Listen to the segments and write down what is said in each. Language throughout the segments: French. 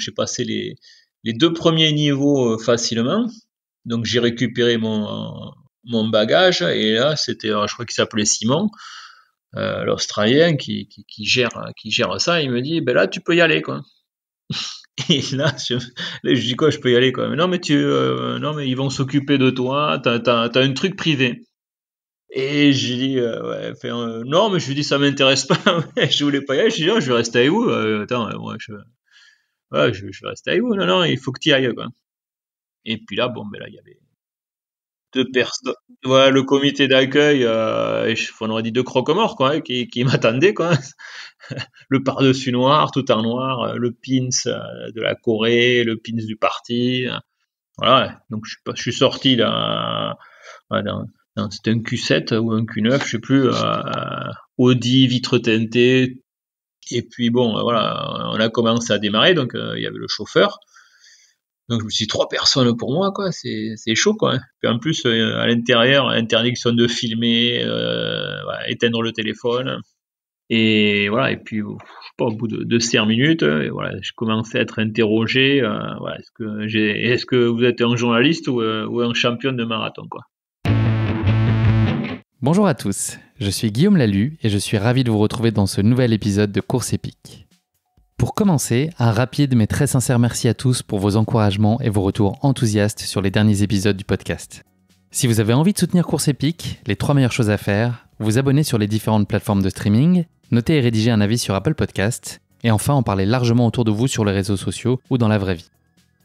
j'ai passé les 2 premiers niveaux facilement. Donc j'ai récupéré mon bagage et là c'était, je crois qu'il s'appelait Simon, l'Australien qui gère ça. Il me dit, ben là tu peux y aller quoi. Et là je dis quoi, je peux y aller quoi. Mais non mais non mais ils vont s'occuper de toi. T'as un truc privé. Et je dis ouais, non mais je lui dis ça m'intéresse pas. Je voulais pas y aller. Je dis non, je vais rester avec vous. Attends, moi je vais rester avec vous. Non non, il faut que tu y ailles quoi. Et puis là bon ben là il y avait 2 personnes. Voilà, le comité d'accueil, on aurait dit 2 croque-morts, quoi, qui m'attendaient, quoi. Le par-dessus noir, tout en noir, le pins de la Corée, le pins du parti. Voilà. Donc, je suis sorti c'était un Q7 ou un Q9, je sais plus, Audi, vitre teintée. Et puis, bon, voilà, on a commencé à démarrer, donc, il y avait le chauffeur. Donc je me suis dit, 3 personnes pour moi, quoi, c'est chaud, quoi. Puis en plus, à l'intérieur, interdiction de filmer, voilà, éteindre le téléphone. Et voilà, et puis, je sais pas, au bout de 5 minutes, et voilà, je commençais à être interrogé. Voilà, est-ce que vous êtes un journaliste ou un champion de marathon, quoi. Bonjour à tous, je suis Guillaume Lalu et je suis ravi de vous retrouver dans ce nouvel épisode de Course épique. Pour commencer, un rapide mais très sincère merci à tous pour vos encouragements et vos retours enthousiastes sur les derniers épisodes du podcast. Si vous avez envie de soutenir Course épique, les 3 meilleures choses à faire, vous abonner sur les différentes plateformes de streaming, noter et rédiger un avis sur Apple Podcast, et enfin en parler largement autour de vous sur les réseaux sociaux ou dans la vraie vie.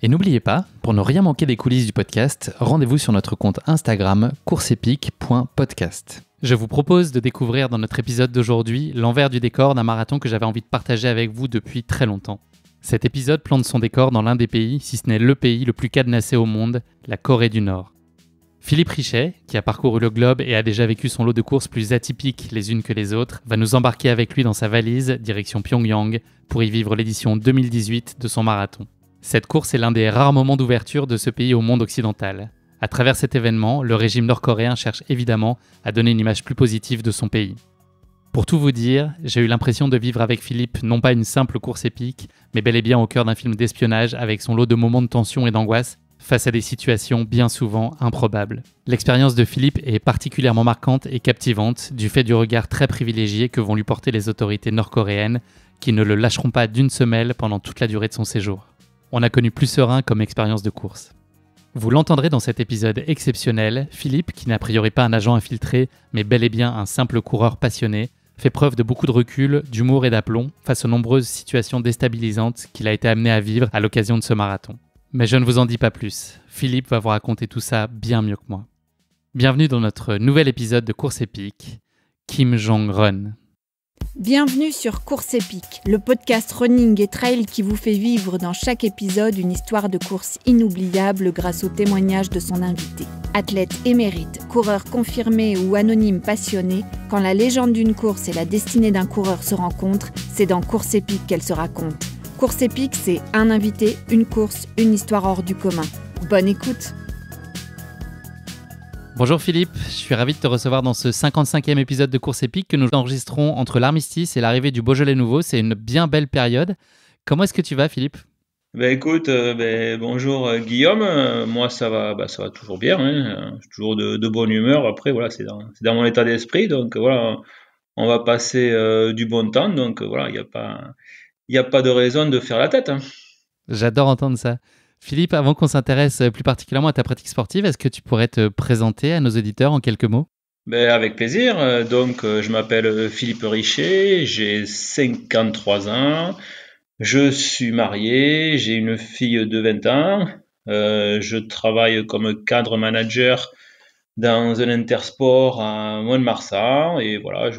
Et n'oubliez pas, pour ne rien manquer des coulisses du podcast, rendez-vous sur notre compte Instagram courseepique.podcast. Je vous propose de découvrir dans notre épisode d'aujourd'hui l'envers du décor d'un marathon que j'avais envie de partager avec vous depuis très longtemps. Cet épisode plante son décor dans l'un des pays, si ce n'est le pays le plus cadenassé au monde, la Corée du Nord. Philippe Richet, qui a parcouru le globe et a déjà vécu son lot de courses plus atypiques les unes que les autres, va nous embarquer avec lui dans sa valise, direction Pyongyang, pour y vivre l'édition 2018 de son marathon. Cette course est l'un des rares moments d'ouverture de ce pays au monde occidental. À travers cet événement, le régime nord-coréen cherche évidemment à donner une image plus positive de son pays. Pour tout vous dire, j'ai eu l'impression de vivre avec Philippe non pas une simple course épique, mais bel et bien au cœur d'un film d'espionnage avec son lot de moments de tension et d'angoisse face à des situations bien souvent improbables. L'expérience de Philippe est particulièrement marquante et captivante du fait du regard très privilégié que vont lui porter les autorités nord-coréennes qui ne le lâcheront pas d'une semelle pendant toute la durée de son séjour. On a connu plus serein comme expérience de course. Vous l'entendrez dans cet épisode exceptionnel, Philippe, qui n'est a priori pas un agent infiltré, mais bel et bien un simple coureur passionné, fait preuve de beaucoup de recul, d'humour et d'aplomb face aux nombreuses situations déstabilisantes qu'il a été amené à vivre à l'occasion de ce marathon. Mais je ne vous en dis pas plus, Philippe va vous raconter tout ça bien mieux que moi. Bienvenue dans notre nouvel épisode de Course épique, Kim Jong-un. Bienvenue sur Course épique, le podcast running et trail qui vous fait vivre dans chaque épisode une histoire de course inoubliable grâce au témoignage de son invité. Athlète émérite, coureur confirmé ou anonyme passionné, quand la légende d'une course et la destinée d'un coureur se rencontrent, c'est dans Course épique qu'elle se raconte. Course épique, c'est un invité, une course, une histoire hors du commun. Bonne écoute! Bonjour Philippe, je suis ravi de te recevoir dans ce 55e épisode de Course épique que nous enregistrons entre l'armistice et l'arrivée du Beaujolais nouveau. C'est une bien belle période. Comment est-ce que tu vas Philippe ? Écoute, bonjour Guillaume, moi ça va toujours bien, hein. Je suis toujours de bonne humeur. Après voilà, c'est dans mon état d'esprit, donc voilà, on va passer du bon temps, donc voilà, il y a pas de raison de faire la tête, hein. J'adore entendre ça. Philippe, avant qu'on s'intéresse plus particulièrement à ta pratique sportive, est-ce que tu pourrais te présenter à nos auditeurs en quelques mots ? Avec plaisir. Je m'appelle Philippe Richet, j'ai 53 ans, je suis marié, j'ai une fille de 20 ans, je travaille comme cadre manager dans un intersport à Mont-de-Marsan et voilà,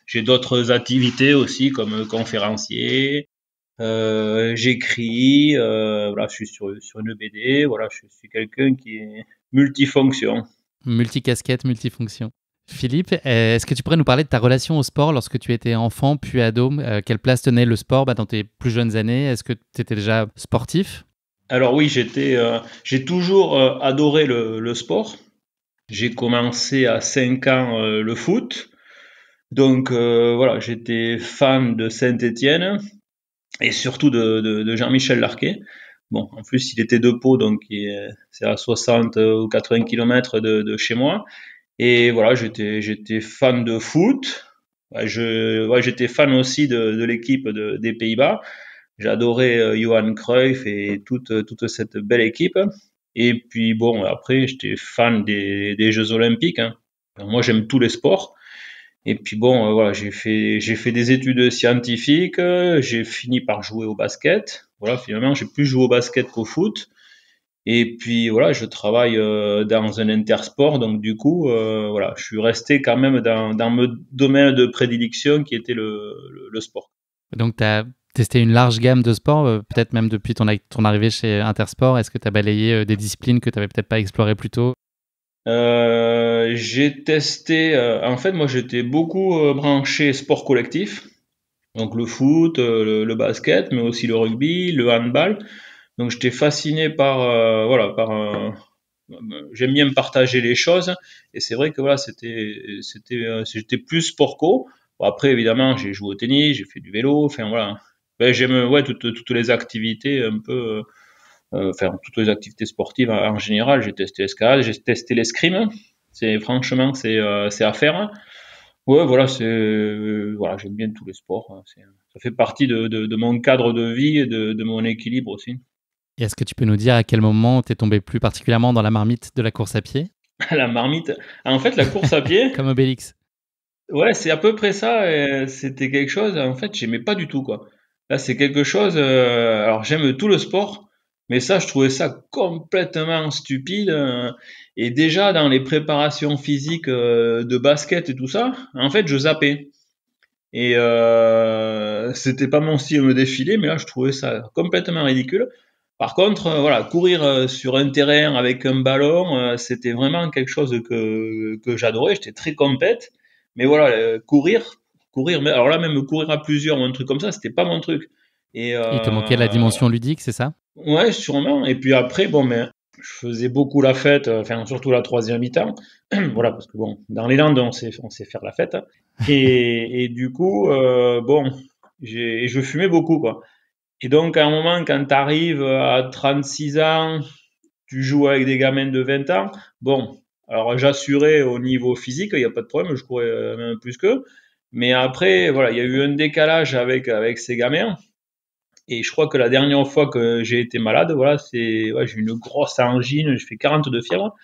j'ai d'autres activités aussi comme conférencier. J'écris, voilà, je suis sur une BD, voilà, je suis quelqu'un qui est multifonction. Multicasquette, multifonction. Philippe, est-ce que tu pourrais nous parler de ta relation au sport lorsque tu étais enfant puis ado ? Quelle place tenait le sport dans tes plus jeunes années ? Est-ce que tu étais déjà sportif ? Alors oui, j'ai toujours adoré le sport. J'ai commencé à 5 ans le foot. Donc voilà, j'étais fan de Saint-Étienne. et surtout de Jean-Michel Larquet. Bon, en plus, il était de Pau, donc c'est à 60 ou 80 km de chez moi. Et voilà, j'étais fan de foot. J'étais fan aussi de l'équipe des Pays-Bas. J'adorais Johan Cruyff et toute cette belle équipe. Et puis bon, après, j'étais fan des Jeux Olympiques, hein. Alors, moi, j'aime tous les sports. Et puis bon, voilà, j'ai fait des études scientifiques. J'ai fini par jouer au basket. Voilà, finalement, j'ai plus joué au basket qu'au foot. Et puis voilà, je travaille dans un intersport, donc du coup, voilà, je suis resté quand même dans mon domaine de prédilection qui était le sport. Donc, tu as testé une large gamme de sports, peut-être même depuis ton arrivée chez Intersport. Est-ce que tu as balayé des disciplines que tu n'avais peut-être pas explorées plus tôt? J'ai testé, en fait, moi j'étais beaucoup branché sport collectif, donc le foot, le basket, mais aussi le rugby, le handball. Donc j'étais fasciné par, voilà, j'aime bien me partager les choses, et c'est vrai que voilà, j'étais plus sport co. Bon, après, évidemment, j'ai joué au tennis, j'ai fait du vélo, enfin voilà. Ben, j'aime ouais toutes les activités un peu, enfin toutes les activités sportives en général. J'ai testé l'escalade, j'ai testé l'escrime. Franchement, c'est à faire. Ouais, voilà, voilà, j'aime bien tous les sports, hein. Ça fait partie de mon cadre de vie et de mon équilibre aussi. Et est-ce que tu peux nous dire à quel moment tu es tombé plus particulièrement dans la marmite de la course à pied? La marmite. En fait, la course à pied, Comme Obélix. ouais, c'est à peu près ça. C'était quelque chose, en fait, j'aimais pas du tout, quoi. Là, c'est quelque chose. Alors, j'aime tout le sport, mais ça, je trouvais ça complètement stupide. Et déjà, dans les préparations physiques de basket et tout ça, en fait, je zappais. Et c'était pas mon style de me défiler, mais là, je trouvais ça complètement ridicule. Par contre, voilà, courir sur un terrain avec un ballon, c'était vraiment quelque chose que j'adorais. J'étais très compète. Mais voilà, courir, mais alors là, même courir à plusieurs ou un truc comme ça, c'était pas mon truc. Et Il te manquait la dimension ludique, c'est ça? ouais, sûrement. Et puis après, bon, mais je faisais beaucoup la fête, enfin surtout la troisième mi-temps. Voilà, parce que bon, dans les Landes, on sait faire la fête. Et du coup, bon, je fumais beaucoup, quoi. Et donc, à un moment, quand tu arrives à 36 ans, tu joues avec des gamins de 20 ans. Bon, alors j'assurais au niveau physique, il n'y a pas de problème, je courais même plus qu'eux. Mais après, voilà, il y a eu un décalage avec ces gamins. Et je crois que la dernière fois que j'ai été malade, voilà, ouais, j'ai eu une grosse angine, j'ai fait 40 de fièvre.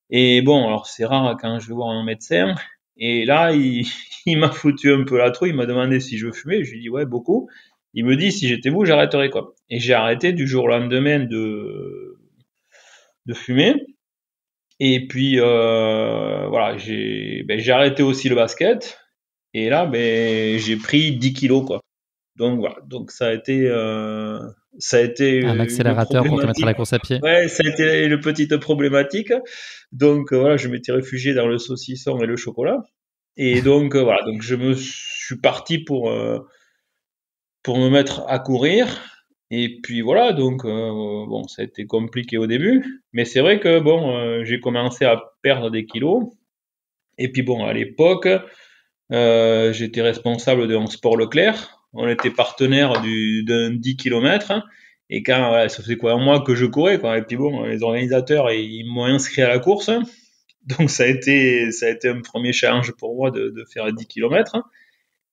Et bon, alors c'est rare quand je vais voir un médecin. Et là, il m'a foutu un peu la trouille, il m'a demandé si je fumais. Je lui ai dit ouais, beaucoup. Il me dit si j'étais vous, j'arrêterais, quoi. Et j'ai arrêté du jour au lendemain de fumer. Et puis voilà, j'ai arrêté aussi le basket. Et là, j'ai pris 10 kilos, quoi. Donc voilà, donc ça a été Un une accélérateur pour te mettre à problématique. la course à pied. Ouais, ça a été une petite problématique. Donc voilà, je m'étais réfugié dans le saucisson et le chocolat. Et donc voilà, donc je suis parti pour me mettre à courir. Et puis voilà, donc bon, ça a été compliqué au début, mais c'est vrai que bon, j'ai commencé à perdre des kilos. Et puis bon, à l'époque, j'étais responsable d'un sport Leclerc. On était partenaire d'un 10 km. Et quand, voilà, ça faisait quoi, un mois que je courais, quoi. Et puis bon, les organisateurs, ils m'ont inscrit à la course. Donc ça a été un premier challenge pour moi de faire 10 km.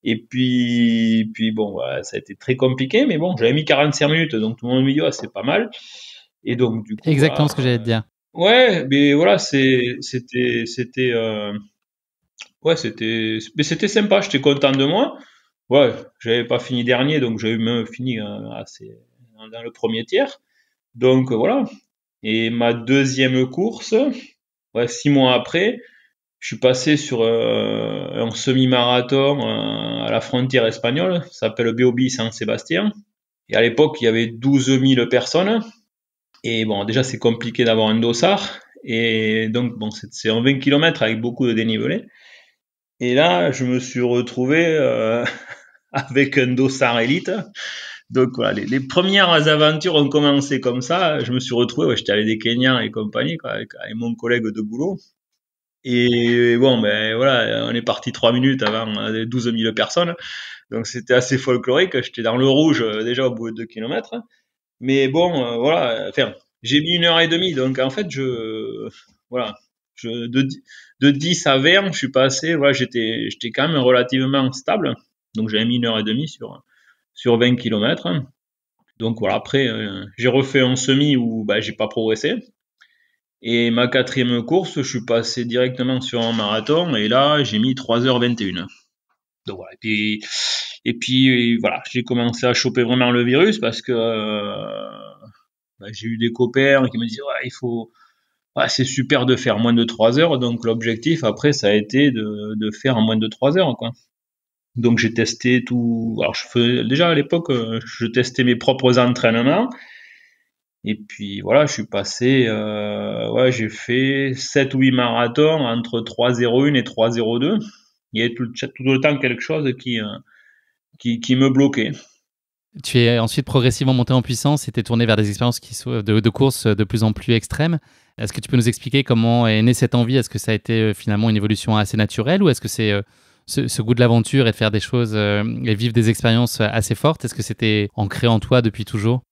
Et puis bon, voilà, ça a été très compliqué, mais bon, j'avais mis 45 minutes, donc tout le monde me dit, ah, c'est pas mal. Et donc, du coup, Exactement voilà. ce que j'allais te dire. Ouais, mais voilà, ouais, mais c'était sympa, j'étais content de moi. Ouais, j'avais pas fini dernier, donc j'avais même fini assez dans le premier tiers. Donc voilà. Et ma deuxième course, ouais, 6 mois après, je suis passé sur un semi-marathon à la frontière espagnole, ça s'appelle Beobi San Sébastien. Et à l'époque, il y avait 12 000 personnes. Et bon, déjà, c'est compliqué d'avoir un dossard. Et donc, bon, c'est un 20 km avec beaucoup de dénivelé. Et là, je me suis retrouvé avec un dossard élite. Donc voilà, les premières aventures ont commencé comme ça. Je me suis retrouvé, ouais, j'étais allé des Kenyans et compagnie, quoi, avec mon collègue de boulot. Et bon, ben voilà, on est parti 3 minutes avant 12 000 personnes. Donc c'était assez folklorique. J'étais dans le rouge déjà au bout de 2 kilomètres. Mais bon, voilà, enfin, j'ai mis 1 heure et demie. Donc en fait, voilà, de 10 à 20, je suis passé, voilà, j'étais quand même relativement stable. Donc j'avais mis 1 heure et demie sur 20 kilomètres. Donc voilà, après, j'ai refait un semi où bah, j'ai pas progressé. Et ma 4e course, je suis passé directement sur un marathon et là, j'ai mis 3h21. Donc voilà. Et puis voilà, j'ai commencé à choper vraiment le virus parce que bah, j'ai eu des copains qui me disaient ouais, c'est super de faire moins de 3 heures. Donc l'objectif après, ça a été de faire en moins de 3 heures, quoi. Donc j'ai testé tout. Alors déjà à l'époque, je testais mes propres entraînements. Et puis voilà, je suis passé, ouais, j'ai fait 7 ou 8 marathons entre 3,01 et 3,02. Il y avait tout le temps quelque chose qui me bloquait. Tu es ensuite progressivement monté en puissance et t'es tourné vers des expériences de course de plus en plus extrêmes. Est-ce que tu peux nous expliquer comment est née cette envie? Est-ce que ça a été finalement une évolution assez naturelle ou est-ce que c'est ce goût de l'aventure et de faire des choses et vivre des expériences assez fortes? Est-ce que c'était ancré en toi depuis toujours?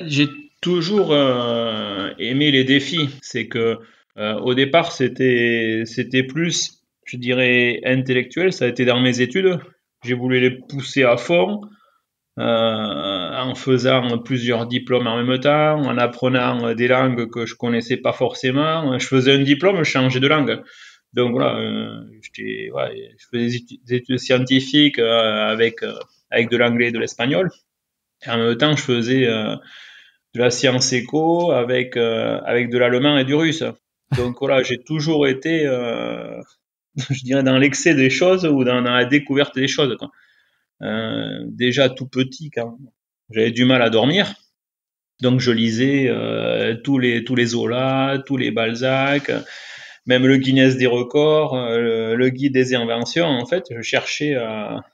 J'ai toujours aimé les défis. C'est que au départ, c'était plus, je dirais, intellectuel. Ça a été dans mes études. J'ai voulu les pousser à fond. En faisant plusieurs diplômes en même temps, en apprenant des langues que je connaissais pas forcément. Je faisais un diplôme, je changeais de langue. Donc voilà, je faisais des études scientifiques avec de l'anglais et de l'espagnol. Et en même temps, je faisais de la science éco avec de l'allemand et du russe. Donc voilà, j'ai toujours été, je dirais, dans l'excès des choses ou dans la découverte des choses, quoi. Déjà tout petit, quand j'avais du mal à dormir, donc je lisais tous les Zola, tous les Balzac, même le Guinness des records, le guide des inventions. En fait, je cherchais à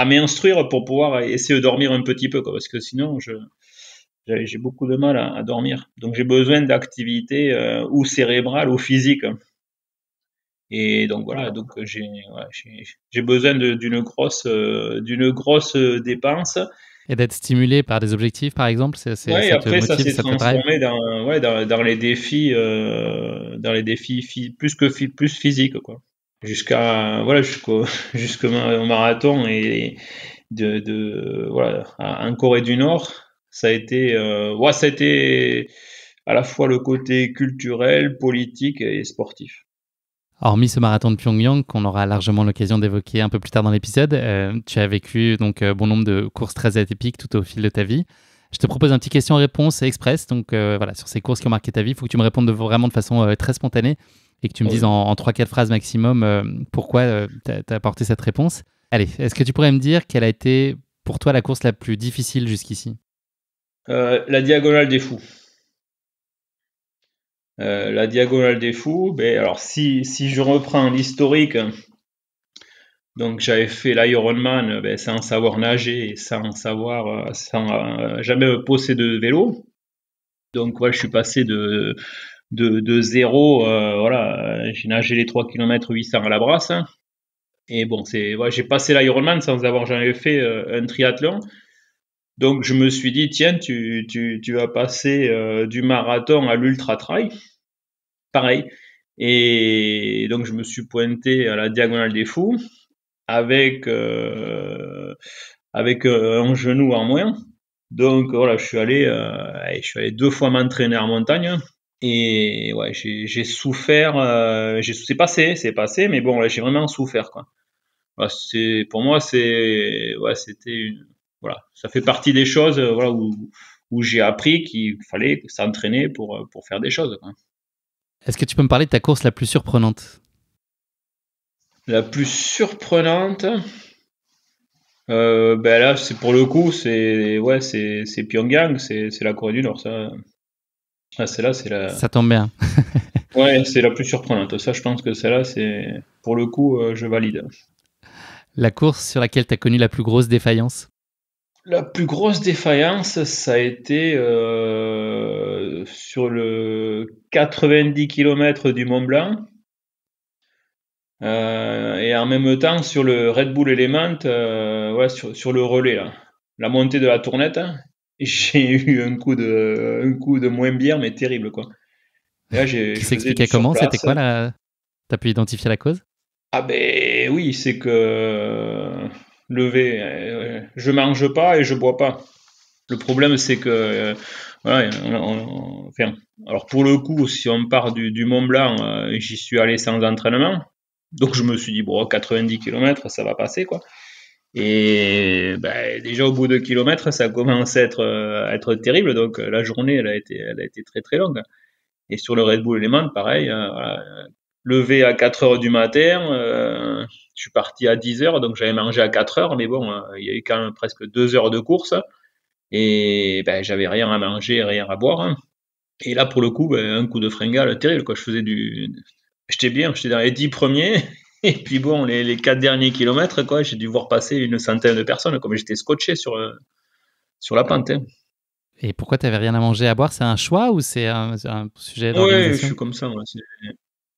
m'instruire pour pouvoir essayer de dormir un petit peu, quoi, parce que sinon j'ai beaucoup de mal à dormir. Donc j'ai besoin d'activité ou cérébrale ou physique. Et donc voilà, donc j'ai besoin d'une grosse dépense. Et d'être stimulé par des objectifs, par exemple, Ouais, et ça te après ça motive, s'est ça te drive? transformé dans les défis plus physiques, quoi. Jusqu'au marathon et voilà, en Corée du Nord, ça a été à la fois le côté culturel, politique et sportif. Hormis ce marathon de Pyongyang, qu'on aura largement l'occasion d'évoquer un peu plus tard dans l'épisode, tu as vécu donc bon nombre de courses très atypiques tout au fil de ta vie. Je te propose un petit question-réponse express. Donc voilà, sur ces courses qui ont marqué ta vie, il faut que tu me répondes vraiment de façon très spontanée et que tu me dises en 3-4 phrases maximum pourquoi tu as apporté cette réponse. Allez, est-ce que tu pourrais me dire quelle a été pour toi la course la plus difficile jusqu'ici? La diagonale des fous. La diagonale des fous, alors si je reprends l'historique, donc j'avais fait l'Ironman sans savoir nager et sans jamais posséder de vélo. Donc voilà, je suis passé de zéro, voilà, j'ai nagé les 3 km 800 à la brasse. Et bon, j'ai passé l'Ironman sans avoir jamais fait un triathlon. Donc je me suis dit, tiens, tu vas passer du marathon à l'ultra trail. Pareil. Et donc je me suis pointé à la diagonale des fous avec un genou en moins. Donc voilà, je suis allé 2 fois m'entraîner en montagne. Et ouais, j'ai souffert. C'est passé, mais bon, là, j'ai vraiment souffert, quoi. Voilà, pour moi, voilà, ça fait partie des choses, voilà, où j'ai appris qu'il fallait s'entraîner pour faire des choses, quoi. Est-ce que tu peux me parler de ta course la plus surprenante? La plus surprenante, là, c'est pour le coup, c'est Pyongyang, c'est la Corée du Nord, ça. Ah, celle-là, Ça tombe bien. ouais, c'est la plus surprenante. Ça, je pense que celle-là, c'est, pour le coup, je valide. La course sur laquelle tu as connu la plus grosse défaillance? La plus grosse défaillance, ça a été sur le 90 km du Mont Blanc. Et en même temps, sur le Red Bull Element, sur le relais, là, la montée de la Tournette, j'ai eu un coup de moins bien, mais terrible, quoi. Et là, Qui je faisais s'expliquait du comment? C'était surplace. quoi T'as pu identifier la cause? Ah ben oui, c'est que je mange pas et je bois pas. Le problème, c'est que voilà, enfin, alors pour le coup, si on part du Mont Blanc, j'y suis allé sans entraînement, donc je me suis dit bon, 90 km, ça va passer quoi. Et ben, déjà au bout de kilomètres, ça commence à être terrible, donc la journée, elle a été très très longue. Et sur le Red Bull Element, pareil, voilà, levé à 4 heures du matin, je suis parti à 10 heures, donc j'avais mangé à 4 heures, mais bon, il y a eu quand même presque 2 heures de course, et ben, j'avais rien à manger, rien à boire. Hein. Et là, pour le coup, ben, un coup de fringale terrible, quoi. J'étais bien, j'étais dans les 10 premiers, et puis bon, les 4 derniers kilomètres, quoi, j'ai dû voir passer une centaine de personnes, comme j'étais scotché sur la pente. Hein. Et pourquoi t'avais rien à manger, à boire? C'est un choix ou c'est un sujet Ouais, je d'organisation? suis comme ça, moi.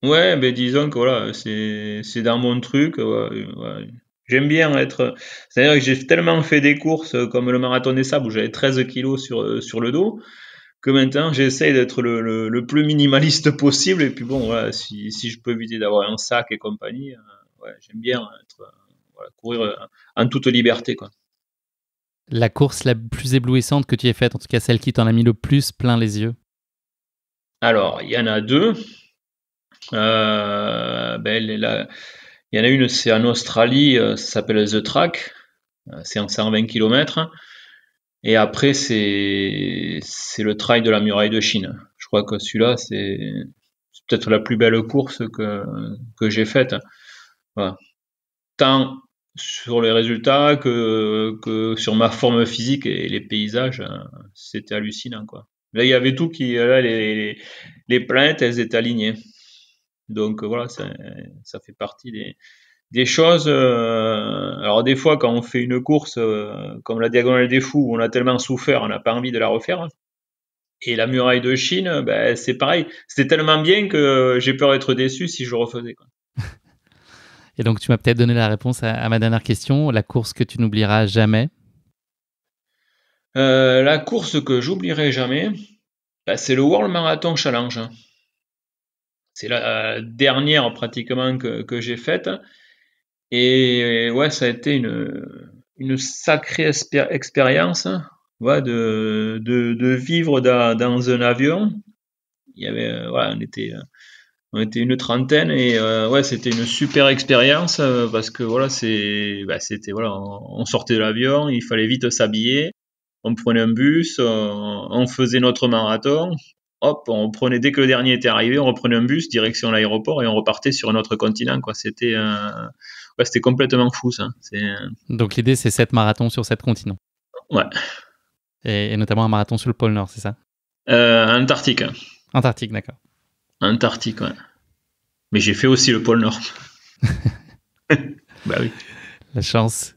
Ouais, ben disons que voilà, c'est dans mon truc. Ouais, ouais. J'aime bien être. C'est-à-dire que j'ai tellement fait des courses comme le marathon des sables où j'avais 13 kilos sur le dos que maintenant j'essaye d'être le plus minimaliste possible. Et puis bon, voilà, si je peux éviter d'avoir un sac et compagnie, ouais, j'aime bien voilà, courir en toute liberté, quoi. La course la plus éblouissante que tu aies faite, en tout cas celle qui t'en a mis le plus plein les yeux? Alors, il y en a deux. Il y en a une, c'est en Australie, ça s'appelle The Track, c'est en 120 km. Et après, c'est le trail de la muraille de Chine. Je crois que celui-là, c'est peut-être la plus belle course que j'ai faite. Voilà. Tant sur les résultats que sur ma forme physique et les paysages, c'était hallucinant, quoi. Là, il y avait tout là, les planètes, elles étaient alignées. Donc voilà, ça fait partie des choses. Alors des fois, quand on fait une course comme la Diagonale des Fous, où on a tellement souffert, on n'a pas envie de la refaire. Et la muraille de Chine, ben, c'est pareil. C'était tellement bien que j'ai peur d'être déçu si je le refaisais, quoi. Et donc tu m'as peut-être donné la réponse à ma dernière question, la course que tu n'oublieras jamais. La course que j'oublierai jamais, ben, c'est le World Marathon Challenge. C'est la dernière pratiquement que j'ai faite. Et ouais, ça a été une sacrée expérience, ouais, de vivre dans un avion. Il y avait, voilà, on était une trentaine et ouais, c'était une super expérience parce que voilà, c'était voilà, on sortait de l'avion, il fallait vite s'habiller, on prenait un bus, on faisait notre marathon. Hop, on prenait dès que le dernier était arrivé, on reprenait un bus direction l'aéroport et on repartait sur un autre continent, quoi. Ouais, c'était complètement fou, ça. Donc l'idée c'est 7 marathons sur 7 continents. Ouais. Et notamment un marathon sur le pôle Nord, c'est ça? Antarctique. Antarctique, d'accord. Antarctique, ouais. Mais j'ai fait aussi le pôle Nord. Bah oui. La chance.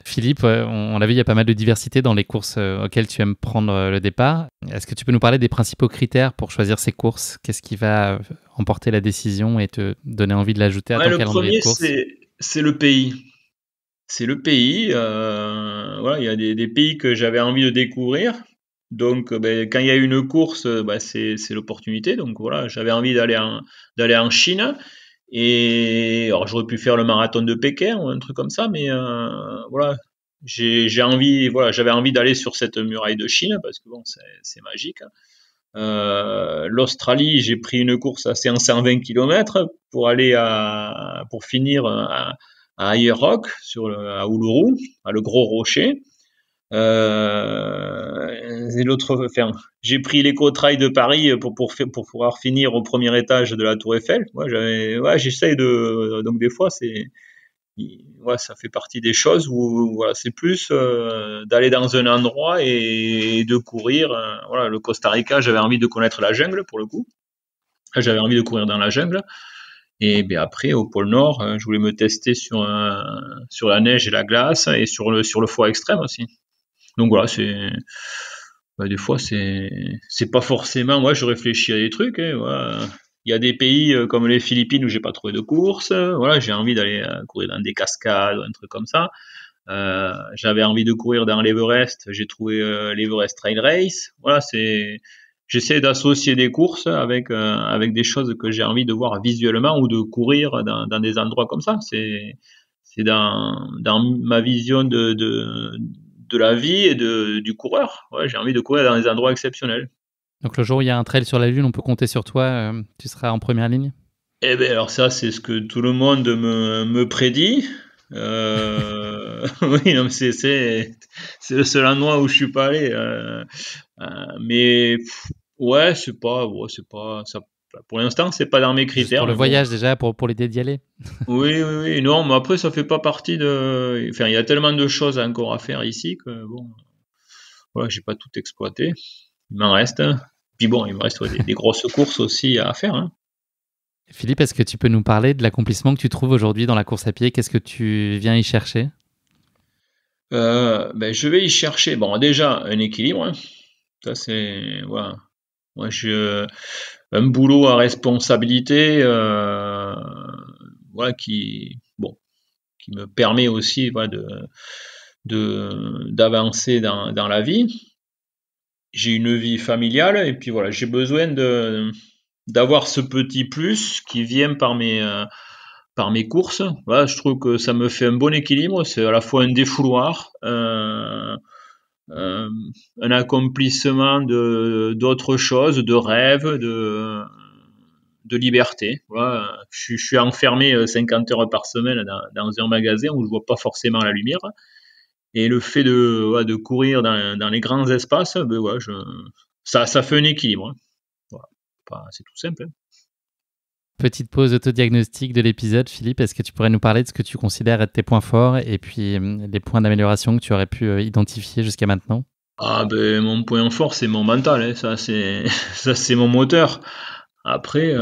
Philippe, on l'a vu, il y a pas mal de diversité dans les courses auxquelles tu aimes prendre le départ. Est-ce que tu peux nous parler des principaux critères pour choisir ces courses? Qu'est-ce qui va emporter la décision et te donner envie de l'ajouter à Ouais, ton le calendrier de premier, course? c'est le pays. C'est le pays. Voilà, il y a des pays que j'avais envie de découvrir. Donc, ben, quand il y a une course, ben, c'est l'opportunité. Donc voilà, j'avais envie d'aller en Chine. Et alors, j'aurais pu faire le marathon de Pékin ou un truc comme ça, mais voilà, j'avais envie d'aller sur cette muraille de Chine parce que bon, c'est magique. L'Australie, j'ai pris une course à 120 km pour finir à High Rock à Uluru, à le Gros Rocher. J'ai pris l'éco-trail de Paris pour pouvoir finir au premier étage de la Tour Eiffel. J'essaye donc des fois ça fait partie des choses où voilà, c'est plus d'aller dans un endroit et de courir. Voilà, le Costa Rica, j'avais envie de connaître la jungle pour le coup. J'avais envie de courir dans la jungle. Et ben après, au pôle Nord, je voulais me tester sur la neige et la glace et sur le froid extrême aussi. Donc voilà, des fois c'est pas forcément. Moi, je réfléchis à des trucs. Voilà. Il y a des pays comme les Philippines où j'ai pas trouvé de course. Voilà, j'ai envie d'aller courir dans des cascades ou un truc comme ça. J'avais envie de courir dans l'Everest. J'ai trouvé l'Everest Trail Race. Voilà, j'essaie d'associer des courses avec des choses que j'ai envie de voir visuellement ou de courir dans des endroits comme ça. C'est dans ma vision de la vie et du coureur. Ouais, j'ai envie de courir dans des endroits exceptionnels. Donc le jour où il y a un trail sur la Lune, on peut compter sur toi, tu seras en première ligne? Eh bien, alors ça, c'est ce que tout le monde me prédit. Oui, non, mais c'est le seul endroit où je suis pas allé. Mais ouais, c'est pas ça. Pour l'instant, c'est pas dans mes Juste critères. pour le Mais bon. voyage déjà, pour l'idée d'y aller? Oui. Non, mais après, ça fait pas partie de. Enfin, il y a tellement de choses encore à faire ici que bon, voilà, j'ai pas tout exploité. Il m'en reste. Puis bon, il me reste des grosses courses aussi à faire. Hein. Philippe, est-ce que tu peux nous parler de l'accomplissement que tu trouves aujourd'hui dans la course à pied? Qu'est-ce que tu viens y chercher? Je vais y chercher. Bon, déjà un équilibre. Hein. Ça c'est voilà. Moi, un boulot à responsabilité, voilà, qui me permet aussi voilà, d'avancer dans la vie. J'ai une vie familiale et puis voilà, j'ai besoin d'avoir ce petit plus qui vient par mes courses. Voilà, je trouve que ça me fait un bon équilibre. C'est à la fois un défouloir, un accomplissement d'autres choses, de rêves, de liberté. Voilà. Je suis enfermé 50 heures par semaine dans un magasin où je vois pas forcément la lumière. Et le fait de courir dans les grands espaces, ça fait un équilibre. Hein. Voilà. C'est tout simple. Hein. Petite pause autodiagnostic de l'épisode, Philippe. Est-ce que tu pourrais nous parler de ce que tu considères être tes points forts et puis les points d'amélioration que tu aurais pu identifier jusqu'à maintenant? Mon point fort, c'est mon mental. Hein. Ça, c'est mon moteur. Après,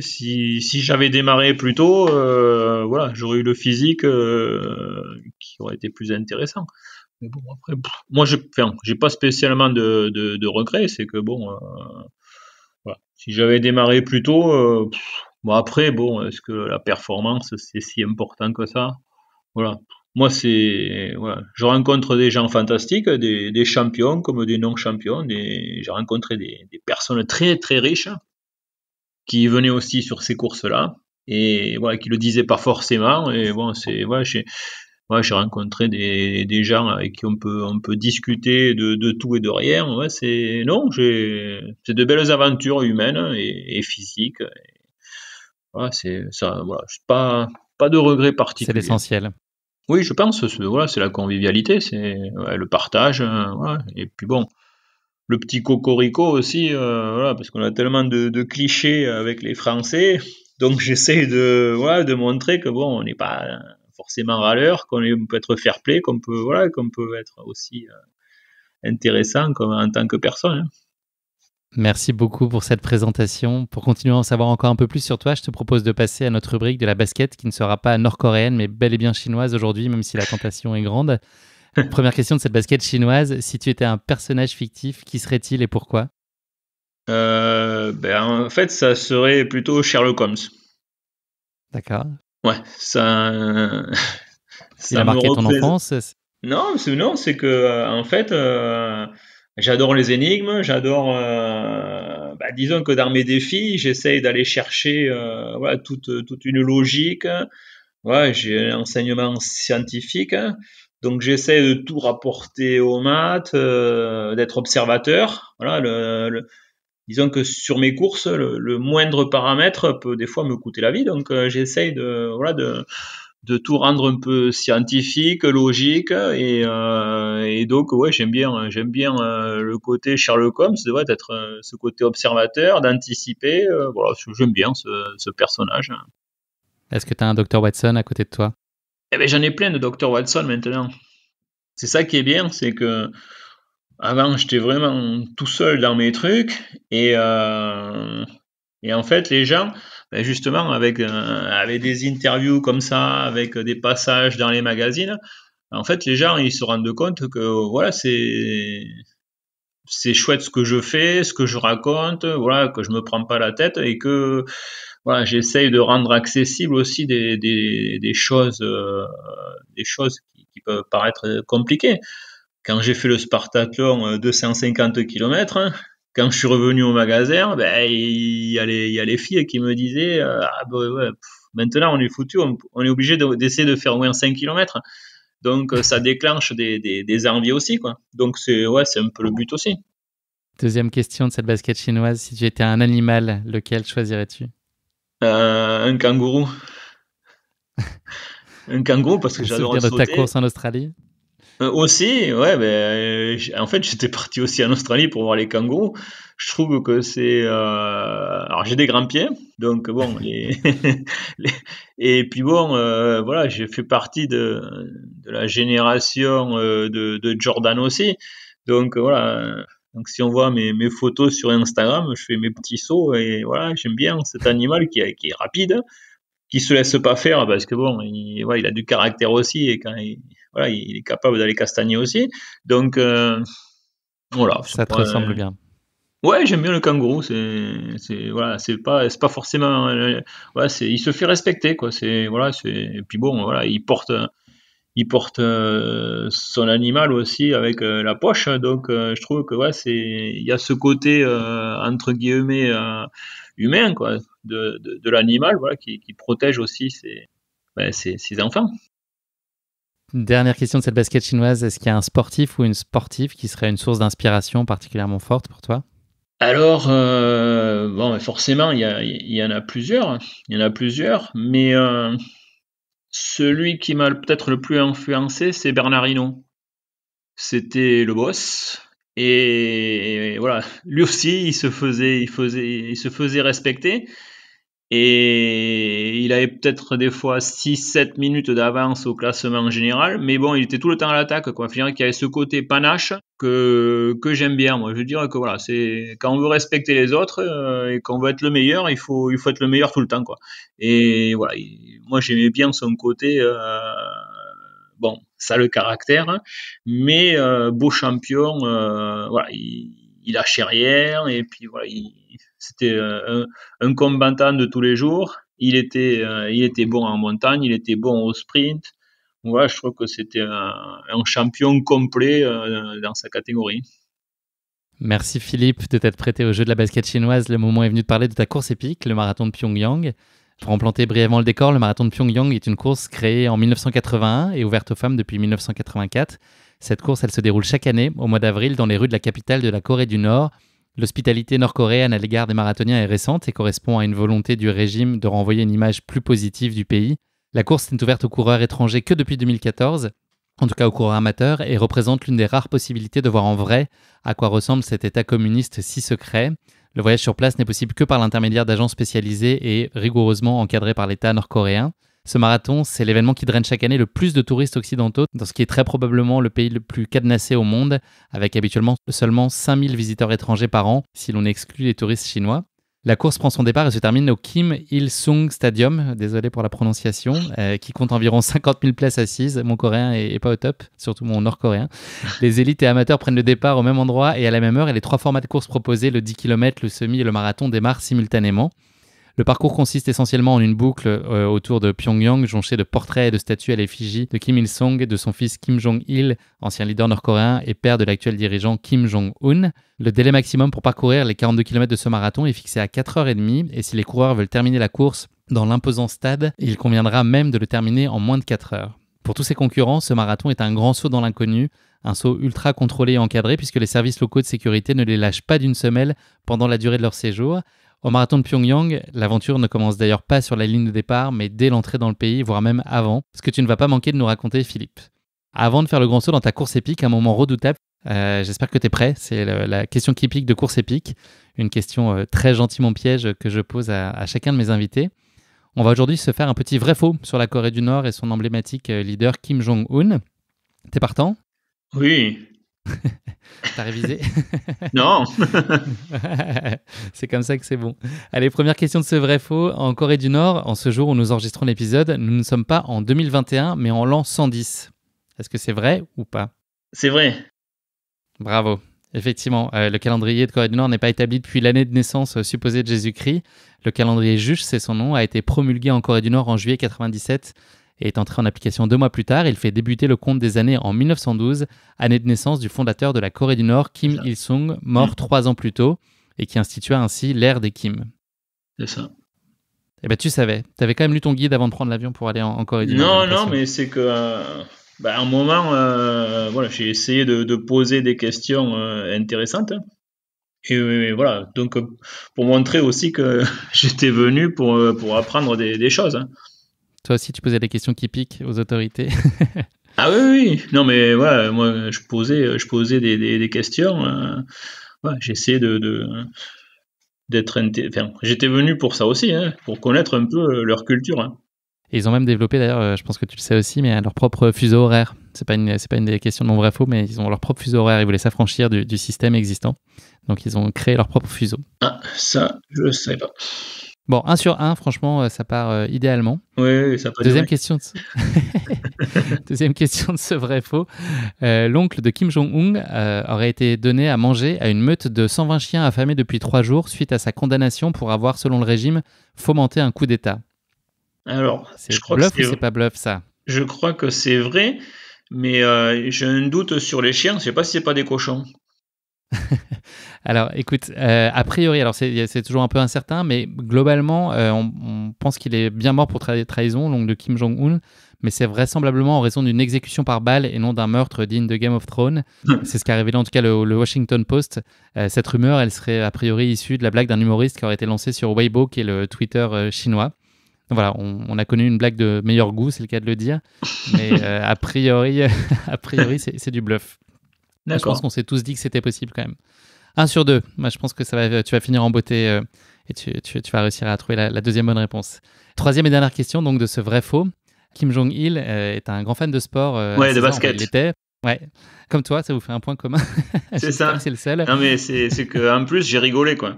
si j'avais démarré plus tôt, voilà, j'aurais eu le physique qui aurait été plus intéressant. Mais bon, après, moi, j'ai pas spécialement de regrets. C'est que bon, voilà, si j'avais démarré plus tôt, après, bon, est-ce que la performance c'est si important que ça? Voilà. Moi, voilà, je rencontre des gens fantastiques, des champions comme des non-champions. J'ai rencontré des personnes très très riches qui venaient aussi sur ces courses-là et voilà, qui le disaient pas forcément. Et bon, j'ai rencontré des gens avec qui on peut discuter de tout et de rien. Ouais, c'est de belles aventures humaines et physiques. Voilà, c'est ça. Voilà, pas de regrets C'est particuliers. l'essentiel. Oui, je pense. Voilà, c'est la convivialité, c'est le partage. Voilà. Et puis bon. Le petit cocorico aussi, voilà, parce qu'on a tellement de clichés avec les Français, donc j'essaie de montrer que bon, on n'est pas forcément râleur, qu'on peut être fair-play, qu'on peut être aussi intéressant comme en tant que personne. Hein. Merci beaucoup pour cette présentation. Pour continuer à en savoir encore un peu plus sur toi, je te propose de passer à notre rubrique de la basket qui ne sera pas nord-coréenne, mais bel et bien chinoise aujourd'hui, même si la tentation est grande. Première question de cette basket chinoise, si tu étais un personnage fictif, qui serait-il et pourquoi? En fait, ça serait plutôt Sherlock Holmes. D'accord. Ouais, ça Il a marqué ton enfance? Non, c'est que en fait, j'adore les énigmes, disons que dans mes défis, j'essaye d'aller chercher voilà, toute une logique. Ouais, j'ai un enseignement scientifique. Donc j'essaie de tout rapporter aux maths, d'être observateur. Voilà, disons que sur mes courses, le moindre paramètre peut des fois me coûter la vie. Donc j'essaie de tout rendre un peu scientifique, logique. Et donc ouais, j'aime bien le côté Sherlock Holmes, d'être ce côté observateur, d'anticiper. Voilà, j'aime bien ce personnage. Est-ce que tu as un Dr Watson à côté de toi? Eh ben, j'en ai plein de Dr Watson maintenant. C'est ça qui est bien, c'est que avant j'étais vraiment tout seul dans mes trucs et en fait les gens, justement avec des interviews comme ça, avec des passages dans les magazines, en fait les gens ils se rendent compte que voilà c'est chouette ce que je fais, ce que je raconte, voilà, que je me prends pas la tête et que voilà, j'essaye de rendre accessible aussi des choses qui peuvent paraître compliquées. Quand j'ai fait le Spartathlon 250 km, quand je suis revenu au magasin, ben il y a les filles qui me disaient ouais, maintenant on est foutu, on est obligé d'essayer de faire au moins 5 km. Donc ça déclenche des envies aussi, quoi. Donc c'est un peu le but aussi. Deuxième question de cette basket chinoise, si tu étais un animal, lequel choisirais-tu? Un kangourou. Un kangourou parce que Pour j'adore souvenir de ta sauter. course en Australie? Aussi, ouais, en fait, j'étais parti aussi en Australie pour voir les kangourous. Je trouve que alors j'ai des grands pieds, donc bon, et puis bon, voilà, j'ai fait partie de la génération de Jordan aussi. Donc voilà, donc si on voit mes photos sur Instagram, je fais mes petits sauts et voilà, j'aime bien cet animal qui est rapide, qui se laisse pas faire parce que bon, il a du caractère aussi et quand il est capable d'aller castagner aussi. Donc voilà. Ça te ressemble bien. Ouais, j'aime bien le kangourou. Voilà, c'est pas forcément. Il se fait respecter quoi. Et puis bon, voilà, il porte son animal aussi avec la poche. Donc je trouve que il y a ce côté entre guillemets humain quoi de l'animal, voilà, qui protège aussi ses enfants. Dernière question de cette basket chinoise, est-ce qu'il y a un sportif ou une sportive qui serait une source d'inspiration particulièrement forte pour toi? Alors, bon, forcément, il y en a plusieurs. Il y en a plusieurs, mais celui qui m'a peut-être le plus influencé, c'est Bernard Hinault. C'était le boss. Et voilà, lui aussi, il se faisait respecter. Et il avait peut-être des fois 6-7 minutes d'avance au classement général, mais bon, il était tout le temps à l'attaque, quoi. Je dirais qu'il y avait ce côté panache que j'aime bien, moi. Je dirais que voilà, c'est quand on veut respecter les autres et qu'on veut être le meilleur, il faut être le meilleur tout le temps, quoi. Et voilà, moi j'aimais bien son côté, bon, ça le caractère, hein, mais beau champion, voilà, il lâchait rien et puis voilà, c'était un combattant de tous les jours. Il était bon en montagne, il était bon au sprint. Voilà, je trouve que c'était un champion complet dans sa catégorie. Merci Philippe de t'être prêté au jeu de la basket chinoise. Le moment est venu de parler de ta course épique, le marathon de Pyongyang. Pour en planter brièvement le décor, le marathon de Pyongyang est une course créée en 1981 et ouverte aux femmes depuis 1984. Cette course, elle se déroule chaque année au mois d'avril dans les rues de la capitale de la Corée du Nord. L'hospitalité nord-coréenne à l'égard des marathoniens est récente et correspond à une volonté du régime de renvoyer une image plus positive du pays. La course n'est ouverte aux coureurs étrangers que depuis 2014, en tout cas aux coureurs amateurs, et représente l'une des rares possibilités de voir en vrai à quoi ressemble cet État communiste si secret. Le voyage sur place n'est possible que par l'intermédiaire d'agents spécialisés et rigoureusement encadrés par l'État nord-coréen. Ce marathon, c'est l'événement qui draine chaque année le plus de touristes occidentaux dans ce qui est très probablement le pays le plus cadenassé au monde, avec habituellement seulement 5000 visiteurs étrangers par an, si l'on exclut les touristes chinois. La course prend son départ et se termine au Kim Il-sung Stadium, désolé pour la prononciation, qui compte environ 50 000 places assises. Mon coréen est pas au top, surtout mon nord-coréen. Les élites et amateurs prennent le départ au même endroit et à la même heure, et les trois formats de course proposés, le 10 km, le semi et le marathon, démarrent simultanément. Le parcours consiste essentiellement en une boucle autour de Pyongyang, jonchée de portraits et de statues à l'effigie de Kim Il-sung, de son fils Kim Jong-il, ancien leader nord-coréen et père de l'actuel dirigeant Kim Jong-un. Le délai maximum pour parcourir les 42 km de ce marathon est fixé à 4h30 et si les coureurs veulent terminer la course dans l'imposant stade, il conviendra même de le terminer en moins de 4 heures. Pour tous ses concurrents, ce marathon est un grand saut dans l'inconnu, un saut ultra contrôlé et encadré puisque les services locaux de sécurité ne les lâchent pas d'une semelle pendant la durée de leur séjour. Au marathon de Pyongyang, l'aventure ne commence d'ailleurs pas sur la ligne de départ, mais dès l'entrée dans le pays, voire même avant, ce que tu ne vas pas manquer de nous raconter, Philippe. Avant de faire le grand saut dans ta course épique, un moment redoutable, j'espère que tu es prêt, c'est la question qui pique de course épique, une question très gentiment piège que je pose à chacun de mes invités. On va aujourd'hui se faire un petit vrai-faux sur la Corée du Nord et son emblématique leader Kim Jong-un. T'es partant ? Oui. T'as révisé ? Non. C'est comme ça que c'est bon. Allez, première question de ce vrai-faux. En Corée du Nord, en ce jour où nous enregistrons l'épisode, nous ne sommes pas en 2021, mais en l'an 110. Est-ce que c'est vrai ou pas ? C'est vrai. Bravo. Effectivement, le calendrier de Corée du Nord n'est pas établi depuis l'année de naissance supposée de Jésus-Christ. Le calendrier Juche, c'est son nom, a été promulgué en Corée du Nord en juillet 97 et est entré en application 2 mois plus tard. Il fait débuter le compte des années en 1912, année de naissance du fondateur de la Corée du Nord, Kim Il-sung, mort 3 ans plus tôt, et qui institua ainsi l'ère des Kim. C'est ça. Eh ben, tu savais. Tu avais quand même lu ton guide avant de prendre l'avion pour aller en Corée du Nord. Non, mais c'est que à un moment, voilà, j'ai essayé de poser des questions intéressantes. Et voilà, donc pour montrer aussi que j'étais venu pour apprendre des choses. Hein. Toi aussi, tu posais des questions qui piquent aux autorités. Ah oui. Non, mais voilà, moi, je posais des questions. Ouais, j'essayais d'être... Enfin, j'étais venu pour ça aussi, hein, pour connaître un peu leur culture. Hein. Et ils ont même développé, d'ailleurs, je pense que tu le sais aussi, mais leur propre fuseau horaire. C'est pas une des questions de non vrai-faux, mais ils ont leur propre fuseau horaire. Ils voulaient s'affranchir du système existant. Donc, ils ont créé leur propre fuseau. Ah, ça, je ne savais pas. Bon, 1 sur 1, franchement, ça part idéalement. Oui, ça peut Deuxième question de ce vrai-faux. L'oncle de Kim Jong-un aurait été donné à manger à une meute de 120 chiens affamés depuis 3 jours suite à sa condamnation pour avoir, selon le régime, fomenté un coup d'État. Alors, je crois bluff ou c'est pas bluff, ça? Je crois que c'est vrai, mais j'ai un doute sur les chiens. Je ne sais pas si c'est pas des cochons. Alors, écoute, a priori, alors c'est toujours un peu incertain, mais globalement, on pense qu'il est bien mort pour trahison, l'oncle de Kim Jong-un, mais c'est vraisemblablement en raison d'une exécution par balle et non d'un meurtre digne de Game of Thrones. C'est ce qu'a révélé en tout cas le Washington Post. Cette rumeur, elle serait a priori issue de la blague d'un humoriste qui aurait été lancé sur Weibo, qui est le Twitter chinois. Donc voilà, on a connu une blague de meilleur goût, c'est le cas de le dire, mais a priori c'est du bluff. D'accord. Je pense qu'on s'est tous dit que c'était possible quand même. 1 sur 2. Moi, je pense que tu vas finir en beauté et tu vas réussir à trouver la deuxième bonne réponse. Troisième et dernière question donc de ce vrai-faux. Kim Jong-il est un grand fan de sport. De basket. Il l'était. Ouais. Comme toi, ça vous fait un point commun. C'est ça. C'est le seul. Non, mais c'est qu'en plus, j'ai rigolé, quoi.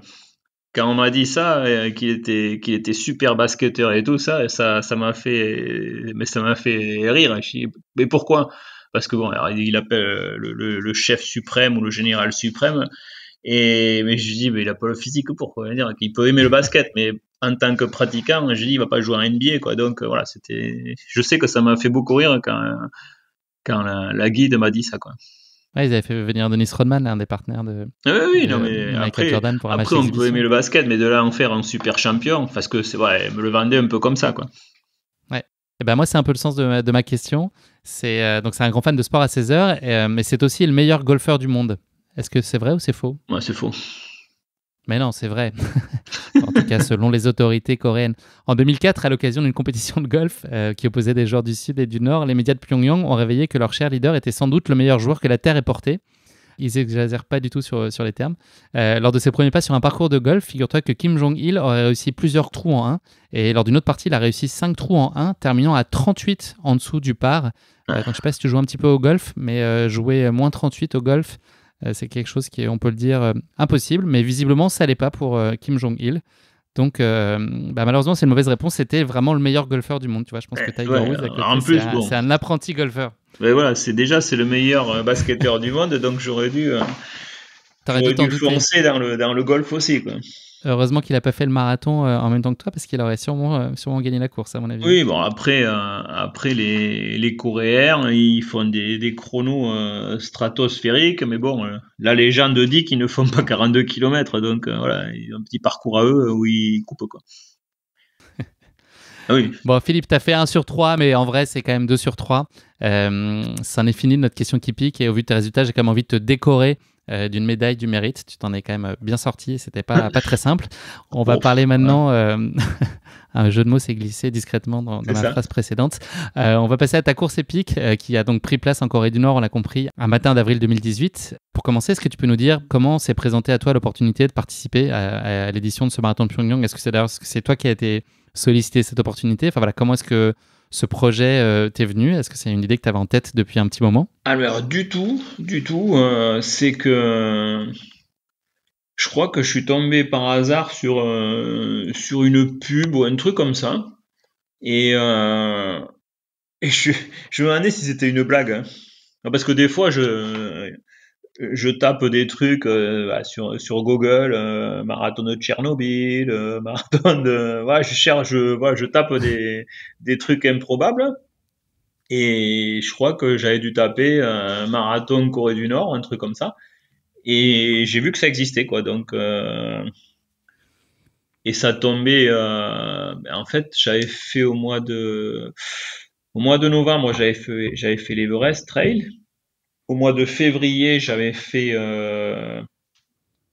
Quand on m'a dit ça, qu'il était super basketteur et tout ça m'a fait rire. Je dis, mais pourquoi? Parce que bon, alors, il appelle le chef suprême ou le général suprême. Mais je dis, mais il a pas le physique, pourquoi dire qu'il peut aimer le basket, mais en tant que pratiquant, je dis, il va pas jouer en NBA, quoi. Donc voilà, je sais que ça m'a fait beaucoup rire quand la guide m'a dit ça, quoi. Ouais, ils avaient fait venir Dennis Rodman, l'un des partenaires de non, mais Michael Jordan pour un match après on d'exhibition. peut aimer le basket, mais de là en faire un super champion, parce que c'est vrai, me le vendait un peu comme ça, quoi. Ouais. Et ben moi, c'est un peu le sens de ma question. Donc c'est un grand fan de sport à 16 heures, mais c'est aussi le meilleur golfeur du monde. Est-ce que c'est vrai ou c'est faux? Ouais, c'est faux. Mais non, c'est vrai. En tout cas, selon les autorités coréennes. En 2004, à l'occasion d'une compétition de golf qui opposait des joueurs du Sud et du Nord, les médias de Pyongyang ont révélé que leur cher leader était sans doute le meilleur joueur que la Terre ait porté. Ils n'exagèrent pas du tout sur les termes. Lors de ses premiers pas sur un parcours de golf, figure-toi que Kim Jong-il aurait réussi plusieurs trous en 1. Et lors d'une autre partie, il a réussi 5 trous en 1, terminant à 38 en dessous du par. Donc, je ne sais pas si tu joues un petit peu au golf, mais jouer moins 38 au golf, c'est quelque chose qui est, on peut le dire, impossible. Mais visiblement, ça n'allait pas pour Kim Jong-il. Donc, malheureusement, c'est une mauvaise réponse. C'était vraiment le meilleur golfeur du monde. Tu vois, je pense que Tiger Woods, c'est un apprenti golfeur. Mais voilà, c'est le meilleur basketteur du monde, donc j'aurais dû foncer dans le golf aussi, quoi. Heureusement qu'il n'a pas fait le marathon en même temps que toi, parce qu'il aurait sûrement gagné la course, à mon avis. Oui, bon, après les Coréens, ils font des chronos stratosphériques, mais bon, la légende dit qu'ils ne font pas 42 km, donc voilà, ils ont un petit parcours à eux où ils coupent, quoi. Ah oui. Bon, Philippe, tu as fait 1 sur 3, mais en vrai, c'est quand même 2 sur 3. Ça en est fini de notre question qui pique, et au vu de tes résultats, j'ai quand même envie de te décorer d'une médaille du mérite. Tu t'en es quand même bien sorti, c'était pas très simple. On va parler maintenant, un jeu de mots s'est glissé discrètement dans ma phrase précédente. On va passer à ta course épique qui a donc pris place en Corée du Nord, on l'a compris, un matin d'avril 2018. Pour commencer, est-ce que tu peux nous dire comment s'est présentée à toi l'opportunité de participer à l'édition de ce marathon de Pyongyang? Est-ce que c'est toi qui as été sollicité cette opportunité? Enfin voilà, comment est-ce que ce projet t'est venu? Est-ce que c'est une idée que tu avais en tête depuis un petit moment? Alors du tout. C'est que je crois que je suis tombé par hasard sur une pub ou un truc comme ça, et je me demandais si c'était une blague, hein. Parce que des fois je tape des trucs sur Google, marathon de Tchernobyl, marathon de, voilà, je cherche, je tape des trucs improbables. Et je crois que j'avais dû taper un marathon Corée du Nord, un truc comme ça. Et j'ai vu que ça existait, quoi. Donc, et ça tombait. En fait, j'avais fait au mois de novembre, j'avais fait l'Everest Trail. Au mois de février, j'avais fait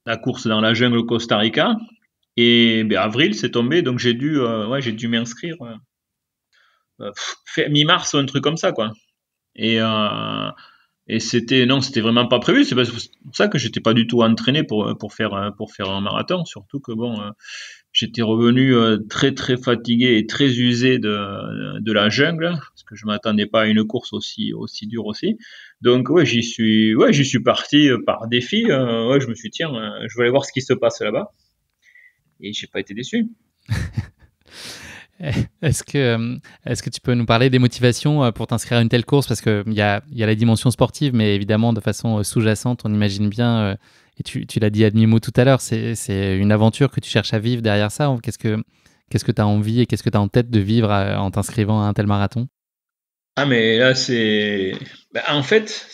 la course dans la jungle au Costa Rica. Et avril, c'est tombé, donc j'ai dû m'inscrire mi-mars ou un truc comme ça, quoi. Et c'était vraiment pas prévu. C'est pour ça que j'étais pas du tout entraîné pour faire un marathon. Surtout que j'étais revenu très très fatigué et très usé de la jungle parce que je m'attendais pas à une course aussi dure aussi. Donc j'y suis parti par défi. Je me suis dit, tiens, je vais aller voir ce qui se passe là-bas et j'ai pas été déçu. Est-ce que tu peux nous parler des motivations pour t'inscrire à une telle course? Parce qu'il y a la dimension sportive, mais évidemment, de façon sous-jacente, on imagine bien, et tu l'as dit à demi-mot tout à l'heure, c'est une aventure que tu cherches à vivre derrière ça. Qu'est-ce que tu as envie et qu'est-ce que tu as en tête de vivre en t'inscrivant à un tel marathon? Ah, mais là, en fait,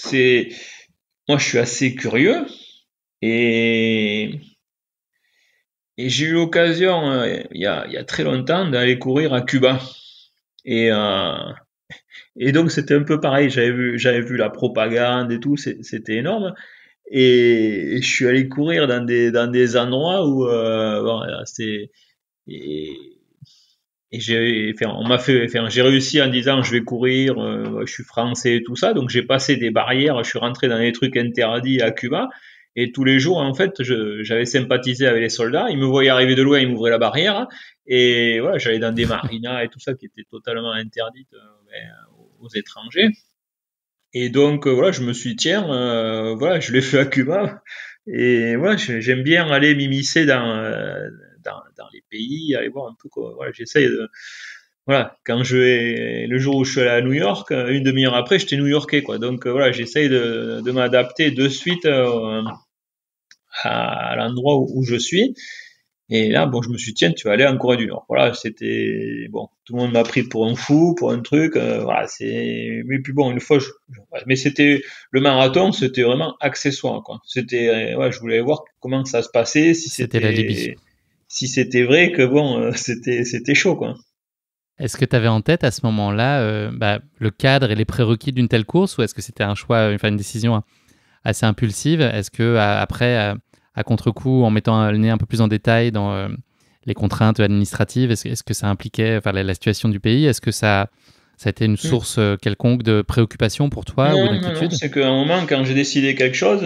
moi, je suis assez curieux et j'ai eu l'occasion, il y a très longtemps, d'aller courir à Cuba. Et donc c'était un peu pareil. J'avais vu la propagande et tout, c'était énorme. Et je suis allé courir dans des endroits où et, j'ai réussi en disant je vais courir, je suis français et tout ça. Donc j'ai passé des barrières, je suis rentré dans des trucs interdits à Cuba. Et tous les jours, en fait, j'avais sympathisé avec les soldats. Ils me voyaient arriver de loin, ils m'ouvraient la barrière. Et voilà, j'allais dans des marinas et tout ça qui étaient totalement interdites aux étrangers. Et donc, je me suis dit, tiens, je l'ai fait à Cuba. Et voilà, j'aime bien aller m'immiscer dans les pays, aller voir un peu quoi. Voilà, j'essaye de. Voilà, le jour où je suis allé à New York, une demi-heure après, j'étais New-Yorkais, quoi. Donc j'essaye de m'adapter de suite à l'endroit où je suis. Et là, je me suis dit, tiens, tu vas aller en Corée du Nord. Voilà, c'était tout le monde m'a pris pour un fou, pour un truc. Mais puis une fois, mais c'était le marathon, c'était vraiment accessoire, quoi. C'était, je voulais voir comment ça se passait, si c'était la Libye. Si c'était vrai que c'était chaud, quoi. Est-ce que tu avais en tête à ce moment-là le cadre et les prérequis d'une telle course, ou est-ce que c'était un choix, une décision assez impulsive? Est-ce que après, à contre-coup, en mettant le nez un peu plus en détail dans les contraintes administratives, est-ce que ça impliquait la situation du pays? Est-ce que ça a été une source quelconque de préoccupation pour toi ou d'inquiétude? Non, c'est qu'à un moment, quand j'ai décidé quelque chose,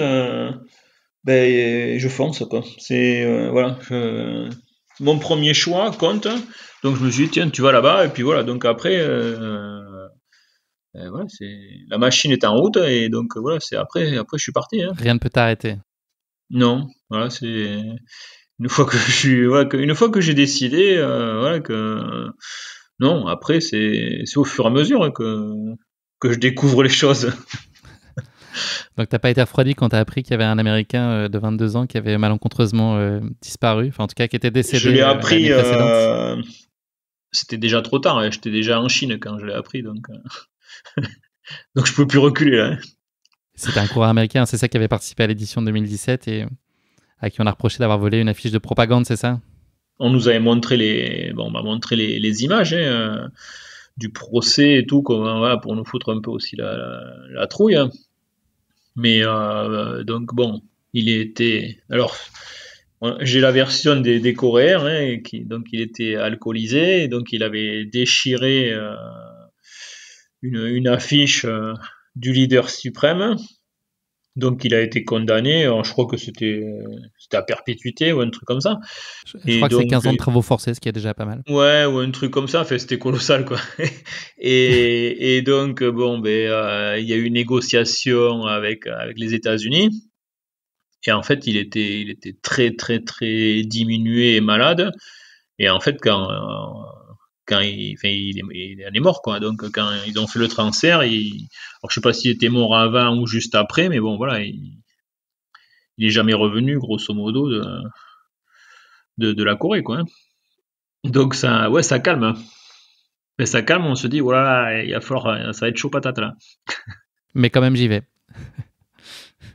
je fonce, quoi. C'est mon premier choix compte. Donc je me suis dit, tiens, tu vas là-bas, et puis voilà. Donc après, la machine est en route, et donc c'est après je suis parti. Hein. Rien ne peut t'arrêter. Non, voilà, c'est une fois que j'ai décidé, que non. Après, c'est au fur et à mesure que je découvre les choses. Donc t'as pas été refroidi quand t'as appris qu'il y avait un Américain de 22 ans qui avait malencontreusement disparu, en tout cas qui était décédé. Je l'ai appris. C'était déjà trop tard. Hein. J'étais déjà en Chine quand je l'ai appris, donc donc je peux plus reculer là. C'était un coureur américain, c'est ça qui avait participé à l'édition 2017 et à qui on a reproché d'avoir volé une affiche de propagande, c'est ça? On nous avait montré les images du procès et tout, pour nous foutre un peu aussi la trouille. Hein. Mais donc il était. Alors, j'ai la version des Coréens, hein, donc il était alcoolisé, donc il avait déchiré une affiche du leader suprême. Donc il a été condamné, alors, je crois que c'était à perpétuité ou un truc comme ça. Je crois que c'est 15 ans de travaux forcés, ce qui est déjà pas mal. Ouais, ou un truc comme ça, enfin, c'était colossal, quoi. et donc, il y a eu une négociation avec les États-Unis. Et en fait, il était très, très, très diminué et malade. Et en fait, quand il est mort, quoi. Donc, quand ils ont fait le transfert, alors, je sais pas s'il était mort avant ou juste après, mais bon, voilà, il est jamais revenu, grosso modo, de la Corée, quoi. Hein. Donc ça, ouais, ça calme. Hein. Mais ça calme, on se dit, voilà, il va falloir, ça va être chaud patate là. Mais quand même, j'y vais.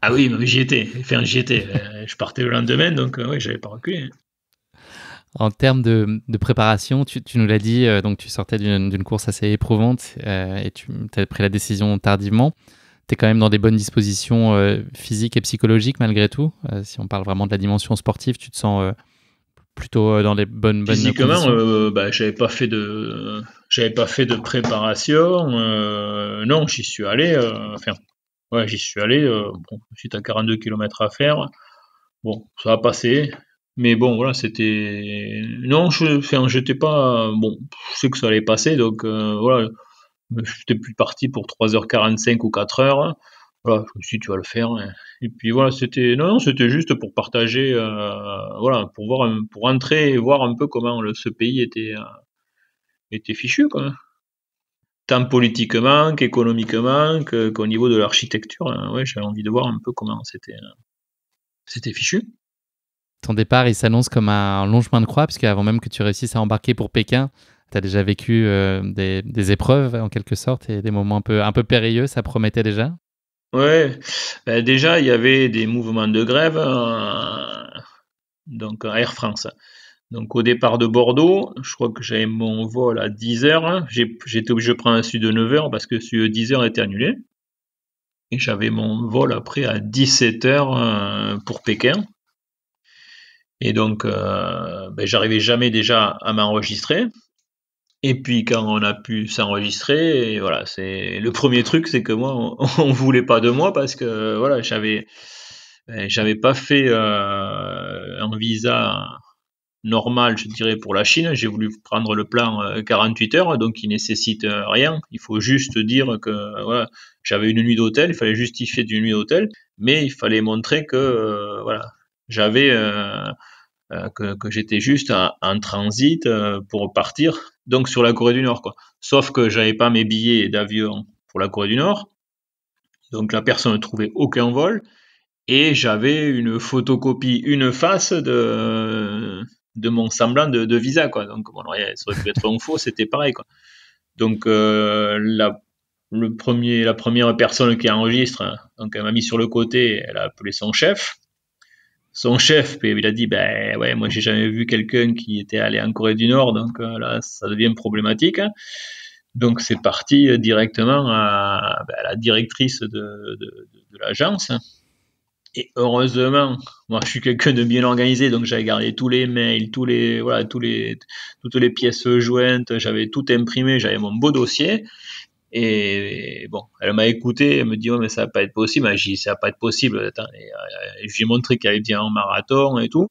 Ah oui, mais j'y étais. Enfin, j'y étais. Je partais le lendemain, donc oui, j'avais pas reculé. En termes de préparation, tu nous l'as dit, donc tu sortais d'une course assez éprouvante et tu as pris la décision tardivement. Tu es quand même dans des bonnes dispositions physiques et psychologiques malgré tout. Si on parle vraiment de la dimension sportive, tu te sens plutôt dans les bonnes Physiquement, conditions. j'avais pas fait de préparation. Non, j'y suis allé. Ouais, j'y suis allé. Bon, suite à 42 km à faire. Bon, ça a passé. Mais bon, voilà, c'était. Non, j'étais pas. Bon, je sais que ça allait passer, donc voilà. J'étais plus parti pour 3h45 ou 4h. Voilà, je me suis dit, tu vas le faire. Hein. Et puis voilà, c'était juste pour partager, voilà, pour entrer et voir un peu comment ce pays était fichu, quoi. Tant politiquement qu'économiquement, qu'au niveau de l'architecture. Hein. Ouais, j'avais envie de voir un peu comment c'était fichu. Ton départ, il s'annonce comme un long chemin de croix, puisque avant même que tu réussisses à embarquer pour Pékin, tu as déjà vécu des épreuves, en quelque sorte, et des moments un peu périlleux, ça promettait déjà. Ouais, déjà, il y avait des mouvements de grève, donc à Air France. Donc au départ de Bordeaux, je crois que j'avais mon vol à 10h. J'étais obligé de prendre un celui de 9h parce que celui de 10h était annulé. Et j'avais mon vol après à 17h pour Pékin. Et donc, j'arrivais jamais déjà à m'enregistrer. Et puis quand on a pu s'enregistrer, et voilà, c'est le premier truc, c'est que moi, on voulait pas de moi parce que voilà, j'avais pas fait un visa normal, je dirais, pour la Chine. J'ai voulu prendre le plan 48 heures, donc il nécessite rien. Il faut juste dire que voilà, j'avais une nuit d'hôtel, il fallait justifier d'une nuit d'hôtel, mais il fallait montrer que voilà, j'avais que j'étais juste en transit pour partir, donc sur la Corée du Nord, quoi. Sauf que j'avais pas mes billets d'avion pour la Corée du Nord, donc la personne ne trouvait aucun vol, et j'avais une photocopie, une face de mon semblant de visa, quoi. Donc bon, ça aurait pu être un faux, c'était pareil, quoi. Donc la première personne qui enregistre, donc elle m'a mis sur le côté, elle a appelé son chef. Son chef, il a dit, ben ouais, moi j'ai jamais vu quelqu'un qui était allé en Corée du Nord, donc là ça devient problématique. Donc c'est parti directement à la directrice de l'agence. Et heureusement, moi je suis quelqu'un de bien organisé, donc j'avais gardé tous les mails, toutes les pièces jointes, j'avais tout imprimé, j'avais mon beau dossier. Et bon, elle m'a écouté, elle me dit, ouais, mais ça va pas être possible. J'ai dit, ça va pas être possible. Attends, j'ai montré qu'elle avait bien en marathon et tout.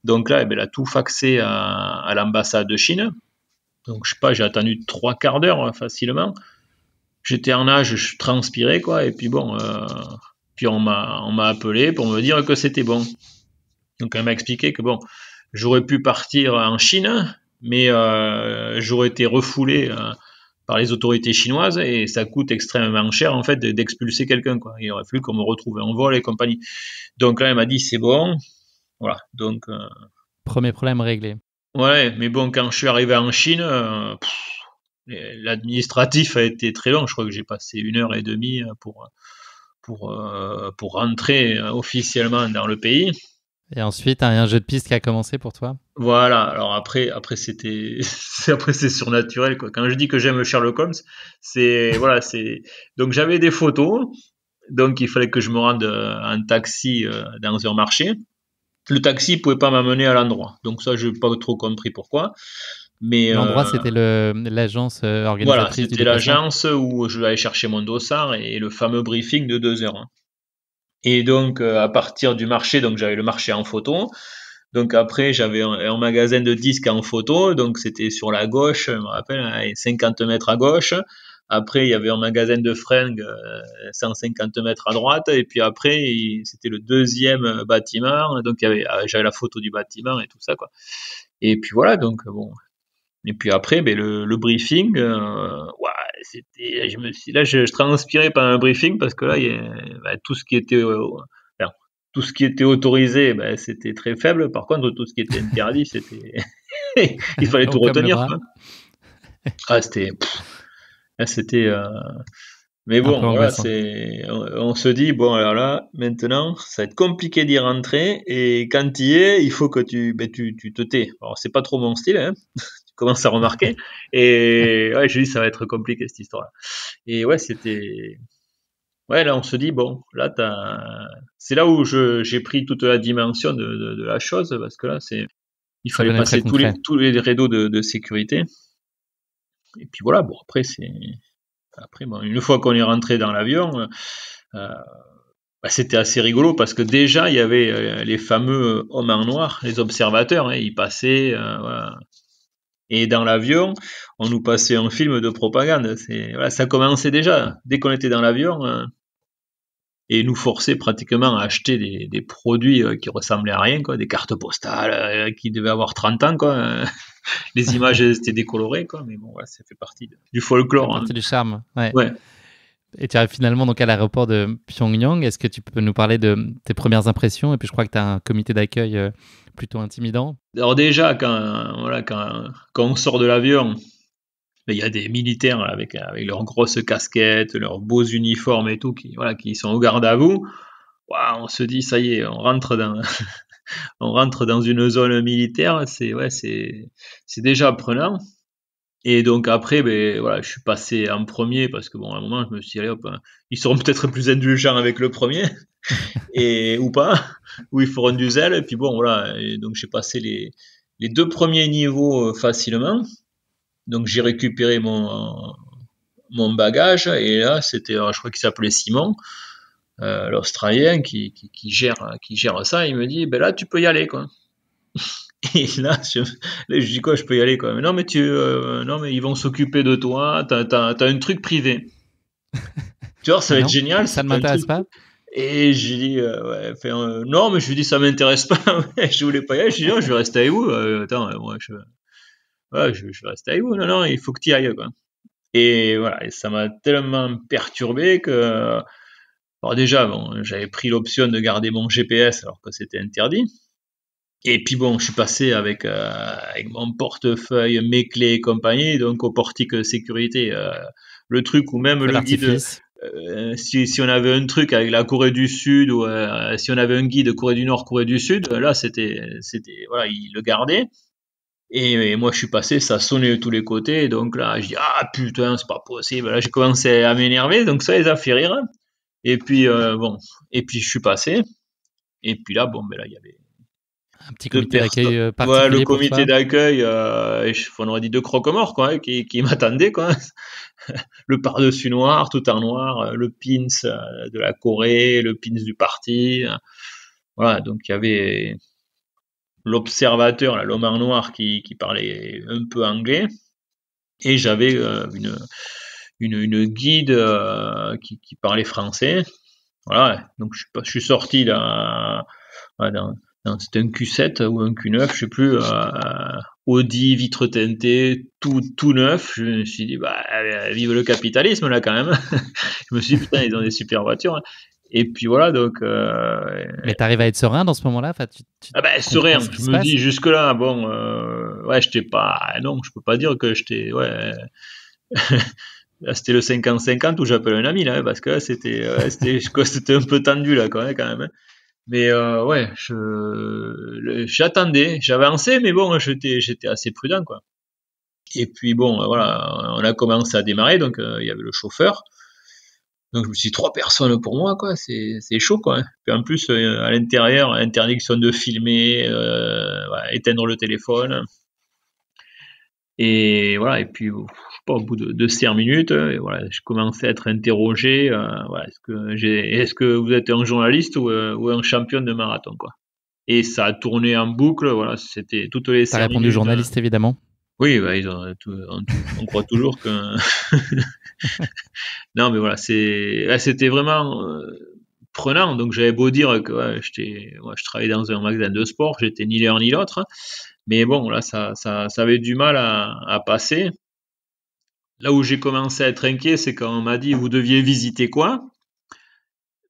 Donc là, elle a tout faxé à l'ambassade de Chine. Donc je sais pas, j'ai attendu 3/4 d'heure facilement. J'étais en nage, je transpirais, quoi. Et puis bon, puis on m'a appelé pour me dire que c'était bon. Donc elle m'a expliqué que bon, j'aurais pu partir en Chine, mais j'aurais été refoulé par les autorités chinoises et ça coûte extrêmement cher en fait d'expulser quelqu'un, quoi. Il aurait fallu qu'on me retrouve en vol et compagnie. Donc là elle m'a dit c'est bon, voilà. Donc premier problème réglé. ouais, mais bon quand je suis arrivé en Chine, l'administratif a été très long. Je crois que j'ai passé 1h30 pour rentrer officiellement dans le pays. Et ensuite, un jeu de piste qui a commencé pour toi. Voilà. Alors après c'est surnaturel, quoi. Quand je dis que j'aime Sherlock Holmes, donc j'avais des photos, donc il fallait que je me rende en taxi dans un marché. Le taxi pouvait pas m'amener à l'endroit, donc ça j'ai pas trop compris pourquoi. Mais l'endroit, c'était l'agence organisatrice voilà, du c'était déplacement. l'agence où je vais aller chercher mon dossard et le fameux briefing de 2 heures. Hein. Et donc à partir du marché, donc j'avais le marché en photo. Donc après, j'avais un magasin de disques en photo, donc c'était sur la gauche, je me rappelle, 50 mètres à gauche. Après, il y avait un magasin de fringues 150 mètres à droite, et puis après, c'était le deuxième bâtiment, donc j'avais la photo du bâtiment et tout ça, quoi. Et puis voilà, donc bon. Et puis après, le briefing, ouais, là, je transpirais pendant un briefing parce que là, il y a tout ce qui était tout ce qui était autorisé, ben, c'était très faible. Par contre, tout ce qui était interdit, c'était il fallait tout retenir, quoi. Ah, c'était mais bon, voilà, on se dit, bon, alors là, maintenant, ça va être compliqué d'y rentrer, et quand tu y es, il faut que tu te tais. Alors, c'est pas trop mon style, hein. Tu commences à remarquer. Et ouais, je dis, ça va être compliqué, cette histoire-là. Et ouais, ouais, là, on se dit, bon, là, c'est là où j'ai pris toute la dimension de la chose, parce que là, il fallait passer tous les rideaux de sécurité. Et puis voilà, bon, après, bon, une fois qu'on est rentré dans l'avion, c'était assez rigolo, parce que déjà, il y avait les fameux hommes en noir, les observateurs, hein, ils passaient, voilà. Et dans l'avion, on nous passait un film de propagande. Voilà, ça commençait déjà, dès qu'on était dans l'avion, et nous forçait pratiquement à acheter des produits qui ressemblaient à rien, quoi, des cartes postales qui devaient avoir 30 ans, quoi. Les images étaient décolorées, quoi, mais bon, ouais, ça fait partie du folklore. Ça fait partie du charme. Ouais. Ouais. Et tu arrives finalement donc à l'aéroport de Pyongyang. Est-ce que tu peux nous parler de tes premières impressions? Et puis je crois que tu as un comité d'accueil plutôt intimidant. Alors déjà, quand on sort de l'avion, il y a des militaires avec leurs grosses casquettes, leurs beaux uniformes et tout, qui sont au garde à vous. Wow, on se dit, ça y est, on rentre dans une zone militaire. C'est déjà prenant. Et donc après, ben voilà, je suis passé en premier, parce que bon, à un moment, je me suis dit, allez hop, ils seront peut-être plus indulgents avec le premier, ou pas, ou ils feront du zèle. Et puis bon, voilà. Et donc j'ai passé les 2 premiers niveaux facilement. Donc j'ai récupéré mon bagage, et là, c'était, je crois qu'il s'appelait Simon, l'Australien qui gère ça. Il me dit, ben là, tu peux y aller, quoi. Et là, je dis, quoi, je peux y aller, quoi. Mais non, mais non, mais ils vont s'occuper de toi. T'as un truc privé. Tu vois, ça va être génial. Ça ne m'intéresse pas. Et j'ai dit, non, mais je lui dis, ça m'intéresse pas. Je voulais pas y aller. Je dis, non, je vais rester avec vous. Attends, moi, je vais rester avec vous. Non, il faut que tu y ailles, quoi. Et voilà, et ça m'a tellement perturbé que, alors déjà, bon, j'avais pris l'option de garder mon GPS alors que c'était interdit. Et puis bon, je suis passé avec mon portefeuille, mes clés et compagnie, donc au portique sécurité, le truc où même le guide, si on avait un truc avec la Corée du Sud, ou si on avait un guide Corée du Nord, Corée du Sud, là c'était voilà, il le gardait. Et moi je suis passé, ça sonnait de tous les côtés, donc là je dis, ah putain, c'est pas possible. Là j'ai commencé à m'énerver, donc ça les a fait rire. Et puis et puis je suis passé, et puis là bon, ben là il y avait un petit comité d'accueil particulier. Ouais, le comité d'accueil, on aurait dit 2 croque-morts, quoi, qui m'attendaient, quoi. Le pardessus noir, tout en noir, le pins de la Corée, le pins du parti. Voilà, donc il y avait l'observateur, là, l'homme en noir, qui parlait un peu anglais, et j'avais une guide qui parlait français. Voilà, donc je suis sorti là, c'était un Q7 ou un Q9, je sais plus, Audi, vitre teintée, tout neuf. Je me suis dit, vive le capitalisme là, quand même. Je me suis dit, putain, ils ont des super voitures. Et puis voilà, donc. Mais t'arrives à être serein dans ce moment-là, enfin, serein. Je me dis jusque là, bon, j'étais pas, non, je peux pas dire que j'étais, c'était le 50-50 où j'appelle un ami là, parce que c'était un peu tendu là, quand même. Mais j'attendais, j'avançais, mais bon, j'étais assez prudent, quoi. Et puis bon, voilà, on a commencé à démarrer, donc il y avait le chauffeur. Donc je me suis dit, 3 personnes pour moi, quoi, c'est chaud, quoi. Hein. Puis en plus, à l'intérieur, interdiction de filmer, éteindre le téléphone. Et voilà, et puis au bout de 5 minutes, voilà, je commençais à être interrogé. Est-ce que vous êtes un journaliste ou un champion de marathon, quoi. Et ça a tourné en boucle. Voilà, c'était toutes les 5 minutes. T'as répondu journaliste, évidemment. Oui, on croit toujours que. Non, mais voilà, c'était vraiment prenant. Donc j'avais beau dire que je travaillais dans un magasin de sport, j'étais ni l'un ni l'autre. Mais bon, là, ça avait du mal à passer. Là où j'ai commencé à être inquiet, c'est quand on m'a dit, vous deviez visiter quoi?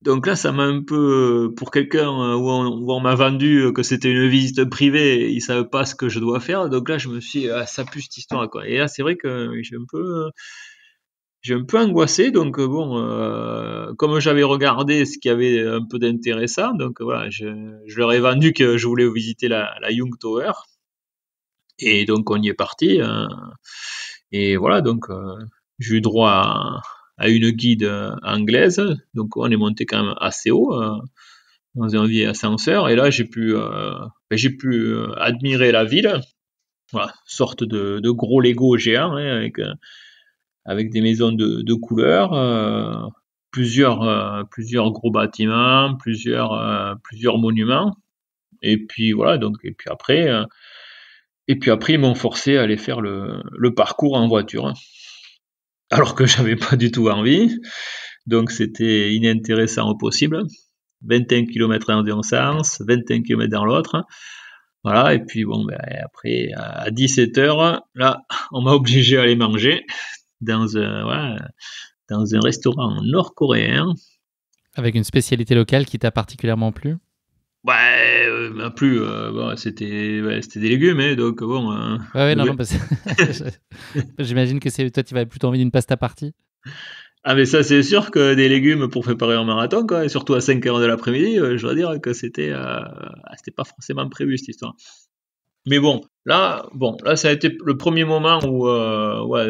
Donc là, ça m'a un peu, pour quelqu'un où on m'a vendu que c'était une visite privée, ils savent pas ce que je dois faire. Donc là, je me suis dit, ah, ça pue cette histoire, quoi. Et là, c'est vrai que j'ai un peu angoissé. Donc bon, comme j'avais regardé ce qui avait un peu d'intéressant, donc voilà, je leur ai vendu que je voulais visiter la Young Tower. Et donc on y est parti. Et voilà, donc j'ai eu droit à une guide anglaise. Donc on est monté quand même assez haut dans un vieil ascenseur. Et là j'ai pu admirer la ville. Voilà, sorte de gros Lego géant hein, avec des maisons de couleurs, plusieurs gros bâtiments, plusieurs monuments. Et puis voilà, donc et puis après ils m'ont forcé à aller faire le parcours en voiture, alors que j'avais pas du tout envie. Donc c'était inintéressant au possible. 21 km dans un sens, 21 km dans l'autre. Voilà, et puis bon, ben, après, à 17h, là, on m'a obligé à aller manger dans un restaurant nord-coréen. Avec une spécialité locale qui t'a particulièrement plu? Ouais, m'a plu. Bon, c'était des légumes, hein, donc bon. Ouais, non, parce que j'imagine que toi, tu vas plutôt envie d'une pasta partie. Ah, mais ça, c'est sûr que des légumes pour préparer un marathon, quoi, et surtout à 5h de l'après-midi, je dois dire que c'était pas forcément prévu, cette histoire. Mais bon, là, ça a été le premier moment où,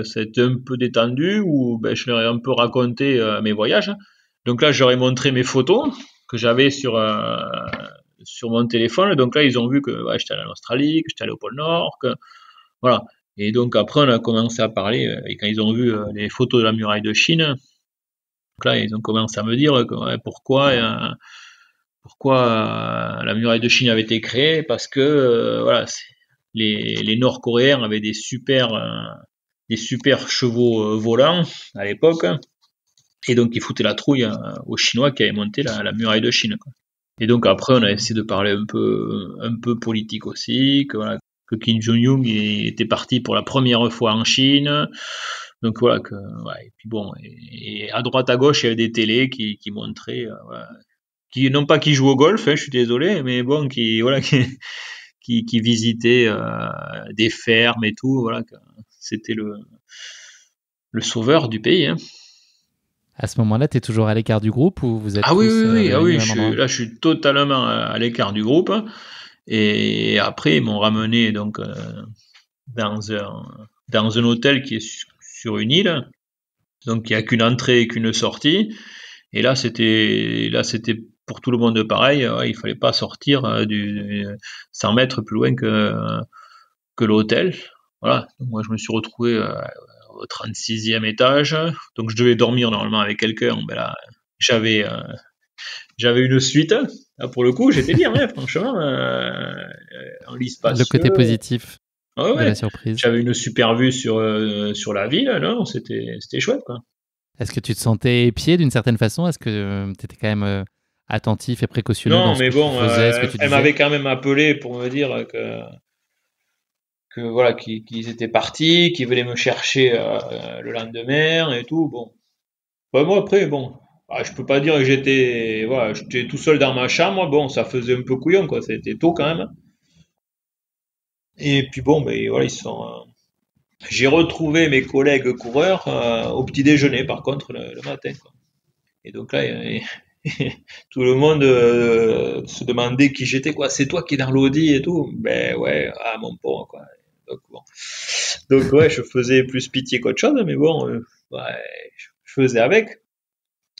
ça a été un peu détendu, où ben, je leur ai un peu raconté mes voyages. Donc là, j'aurais montré mes photos que j'avais sur mon téléphone. Donc là, ils ont vu que j'étais allé en Australie, que j'étais allé au pôle Nord, que voilà. Et donc après, on a commencé à parler. Et quand ils ont vu les photos de la muraille de Chine, donc là, ils ont commencé à me dire que, pourquoi la muraille de Chine avait été créée, parce que les Nord-Coréens avaient des super chevaux volants à l'époque, et donc ils foutaient la trouille aux Chinois qui avaient monté la muraille de Chine, quoi. Et donc après, on a essayé de parler un peu politique aussi, que Kim Jong-un était parti pour la première fois en Chine. Donc voilà, et puis bon, et à droite à gauche, il y avait des télés qui montraient, non pas qui jouent au golf, je suis désolé, mais bon, qui visitaient des fermes et tout, voilà, c'était le sauveur du pays, hein. À ce moment-là, tu es toujours à l'écart du groupe ou vous êtes Ah oui, tous oui, je je suis totalement à l'écart du groupe. Et après, ils m'ont ramené donc dans un hôtel qui est sur une île, donc il n'y a qu'une entrée et qu'une sortie. Et là, c'était pour tout le monde pareil. Il fallait pas sortir 100 mètres plus loin que l'hôtel. Voilà. Donc moi, je me suis retrouvé au 36e étage. Donc je devais dormir normalement avec quelqu'un. Ben là, j'avais une suite. Là, pour le coup, j'étais bien, hein, franchement. En lit spacieux. Le côté positif de la surprise. J'avais une super vue sur la ville. Non, c'était chouette, quoi. Est-ce que tu te sentais épié d'une certaine façon? Est-ce que tu étais quand même attentif et précautionneux dans ce que tu faisais, ce que tu disais? Elle m'avait quand même appelé pour me dire que voilà, qu'ils étaient partis, qu'ils venaient me chercher le lendemain et tout. Bon, moi après, bon, je peux pas dire que j'étais tout seul dans ma chambre. Bon, ça faisait un peu couillon, quoi. C'était tôt quand même. Et puis bon, ben voilà, j'ai retrouvé mes collègues coureurs au petit déjeuner, par contre, le matin, quoi. Et donc là, tout le monde se demandait qui j'étais, quoi. C'est toi qui es dans l'Audi et tout. Ben ouais, mon pauvre, quoi. Donc bon. Donc ouais, je faisais plus pitié qu'autre chose, mais bon, je faisais avec.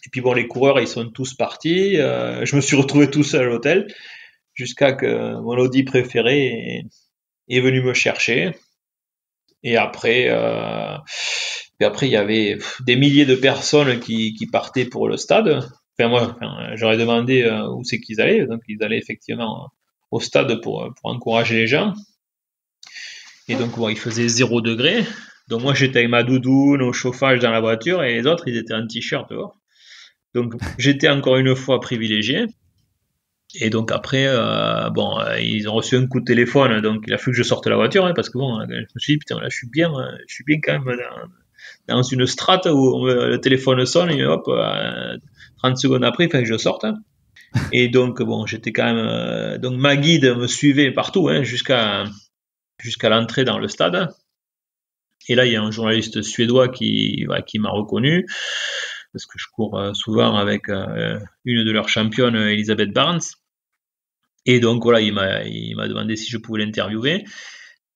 Et puis bon, les coureurs, ils sont tous partis. Je me suis retrouvé tout seul à l'hôtel jusqu'à que mon Audi préféré est venu me chercher. Et après, il y avait des milliers de personnes qui partaient pour le stade. J'aurais demandé où c'est qu'ils allaient. Donc, ils allaient effectivement au stade pour encourager les gens. Et donc, il faisait 0 degré. Donc, moi, j'étais avec ma doudoune au chauffage dans la voiture et les autres, ils étaient en t-shirt dehors. Donc, j'étais encore une fois privilégié. Et donc après, ils ont reçu un coup de téléphone, donc il a fallu que je sorte de la voiture, hein, parce que bon, je me suis dit, putain, là, je suis bien quand même dans une strate où le téléphone sonne et hop, 30 secondes après, il fallait que je sorte. Et donc, bon, j'étais quand même, donc ma guide me suivait partout, hein, jusqu'à l'entrée dans le stade. Et là, il y a un journaliste suédois qui m'a reconnu, parce que je cours souvent avec une de leurs championnes, Elisabeth Barnes. Et donc, voilà, il m'a demandé si je pouvais l'interviewer.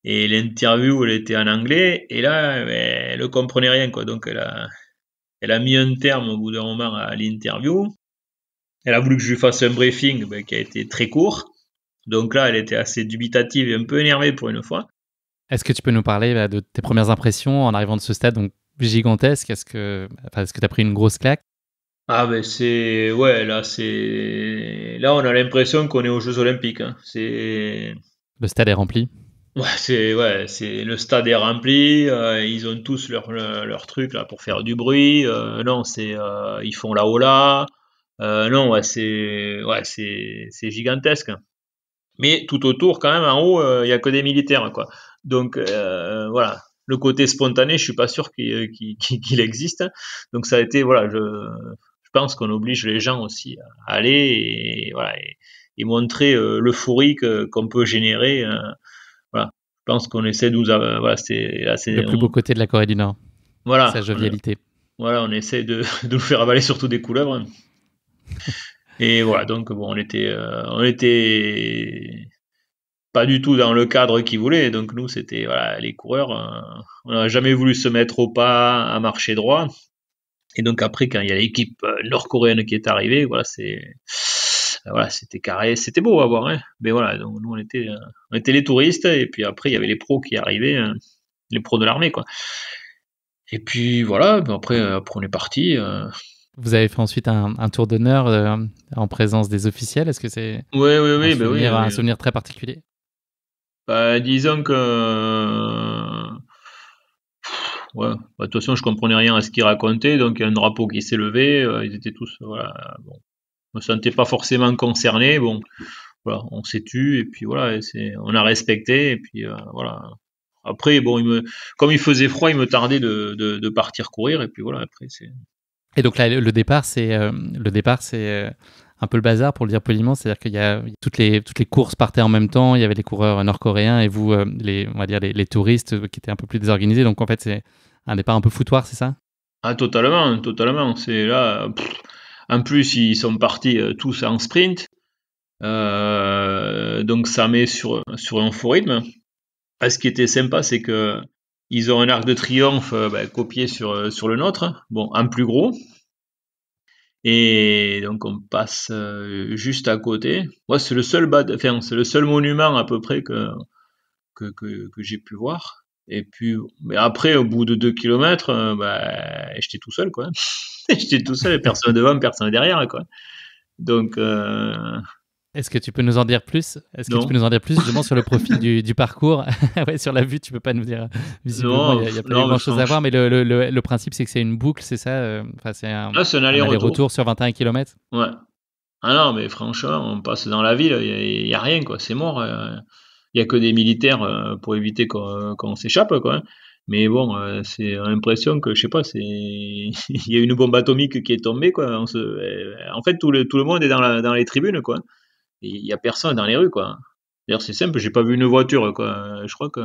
Et l'interview, elle était en anglais. Et là, elle ne comprenait rien, quoi. Donc, elle a mis un terme au bout d'un moment à l'interview. Elle a voulu que je lui fasse un briefing qui a été très court. Donc là, elle était assez dubitative et un peu énervée pour une fois. Est-ce que tu peux nous parler de tes premières impressions en arrivant de ce stade donc gigantesque? Est-ce que tu as pris une grosse claque? Ah ben là on a l'impression qu'on est aux Jeux Olympiques, hein. Le stade est rempli. C'est le stade est rempli, ils ont tous leur truc là pour faire du bruit. Non, ils font la hola. Non, c'est gigantesque. Mais tout autour, quand même, en haut, il y a que des militaires, quoi. Donc voilà, le côté spontané, je suis pas sûr qu'il existe. Donc ça a été, voilà, je pense qu'on oblige les gens aussi à aller et voilà et montrer l'euphorie qu'on peut générer. Voilà, je pense qu'on essaie de nous, voilà, c'est le plus beau côté de la Corée du Nord. Voilà, sa jovialité. Voilà, on essaie de nous faire avaler surtout des couleuvres. Et voilà, donc bon, on était pas du tout dans le cadre qu'ils voulaient. Donc nous, c'était voilà, les coureurs, on n'a jamais voulu se mettre au pas, à marcher droit. Et donc après, quand il y a l'équipe nord-coréenne qui est arrivée, voilà, c'était carré, c'était beau à voir. Hein. Mais voilà, donc nous on était les touristes, et puis après il y avait les pros qui arrivaient, les pros de l'armée, quoi. Et puis voilà, après on est parti. Vous avez fait ensuite un tour d'honneur en présence des officiels. Est-ce que c'est un souvenir très particulier? Disons que de toute façon je comprenais rien à ce qu'ils racontaient, donc il y a un drapeau qui s'est levé, ils étaient tous voilà, bon, je me sentais pas forcément concerné, bon voilà, on s'est tu et puis voilà, on a respecté et puis voilà. Après bon, comme il faisait froid, il me tardait de partir courir et puis voilà, après c'est. Et donc là, le départ, c'est un peu le bazar, pour le dire poliment. C'est-à-dire qu'il y a toutes les courses partaient en même temps. Il y avait les coureurs nord-coréens et vous, on va dire les touristes qui étaient un peu plus désorganisés. Donc en fait, c'est un départ un peu foutoir, c'est ça? Ah totalement. C'est là. En plus, ils sont partis tous en sprint. Donc ça met sur un faux rythme. Ce qui était sympa, c'est que ils ont un arc de triomphe copié sur le nôtre, bon, en plus gros. Et donc on passe juste à côté. Moi, c'est le seul monument à peu près que j'ai pu voir. Et puis, mais après, au bout de 2 kilomètres, j'étais tout seul, quoi. J'étais tout seul, personne devant, personne derrière, quoi. Donc. Est-ce que tu peux nous en dire plus? Tu peux nous en dire plus justement sur le profil du parcours? Ouais, sur la vue, tu peux pas nous dire. Visiblement, il y a pas grand-chose à voir, mais le principe, c'est que c'est une boucle, c'est ça? C'est un aller-retour sur 21 km. Ouais. Ah non, mais franchement, on passe dans la ville, il y a rien, quoi. C'est mort. Il y a que des militaires pour éviter qu'on s'échappe, quoi. Mais bon, c'est l'impression que je sais pas, il y a une bombe atomique qui est tombée, quoi. En fait, tout le monde est dans les tribunes, quoi. Il y a personne dans les rues, quoi. D'ailleurs, c'est simple, j'ai pas vu une voiture, quoi. Je crois que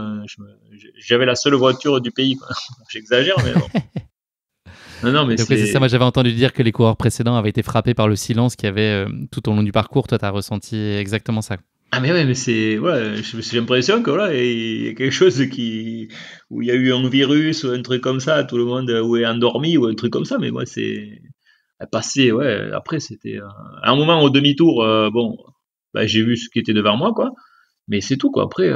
j'avais la seule voiture du pays, quoi. J'exagère, mais bon. Non, mais c'est ça. Moi, j'avais entendu dire que les coureurs précédents avaient été frappés par le silence qu'il y avait tout au long du parcours. Toi, tu as ressenti exactement ça. Ah mais ouais, mais j'ai l'impression que voilà, il y a quelque chose où il y a eu un virus ou un truc comme ça, tout le monde est endormi ou un truc comme ça, mais moi c'est passé, ouais. Après c'était à un moment au demi-tour, bon. J'ai vu ce qui était devant moi, quoi. Mais c'est tout, quoi. Après,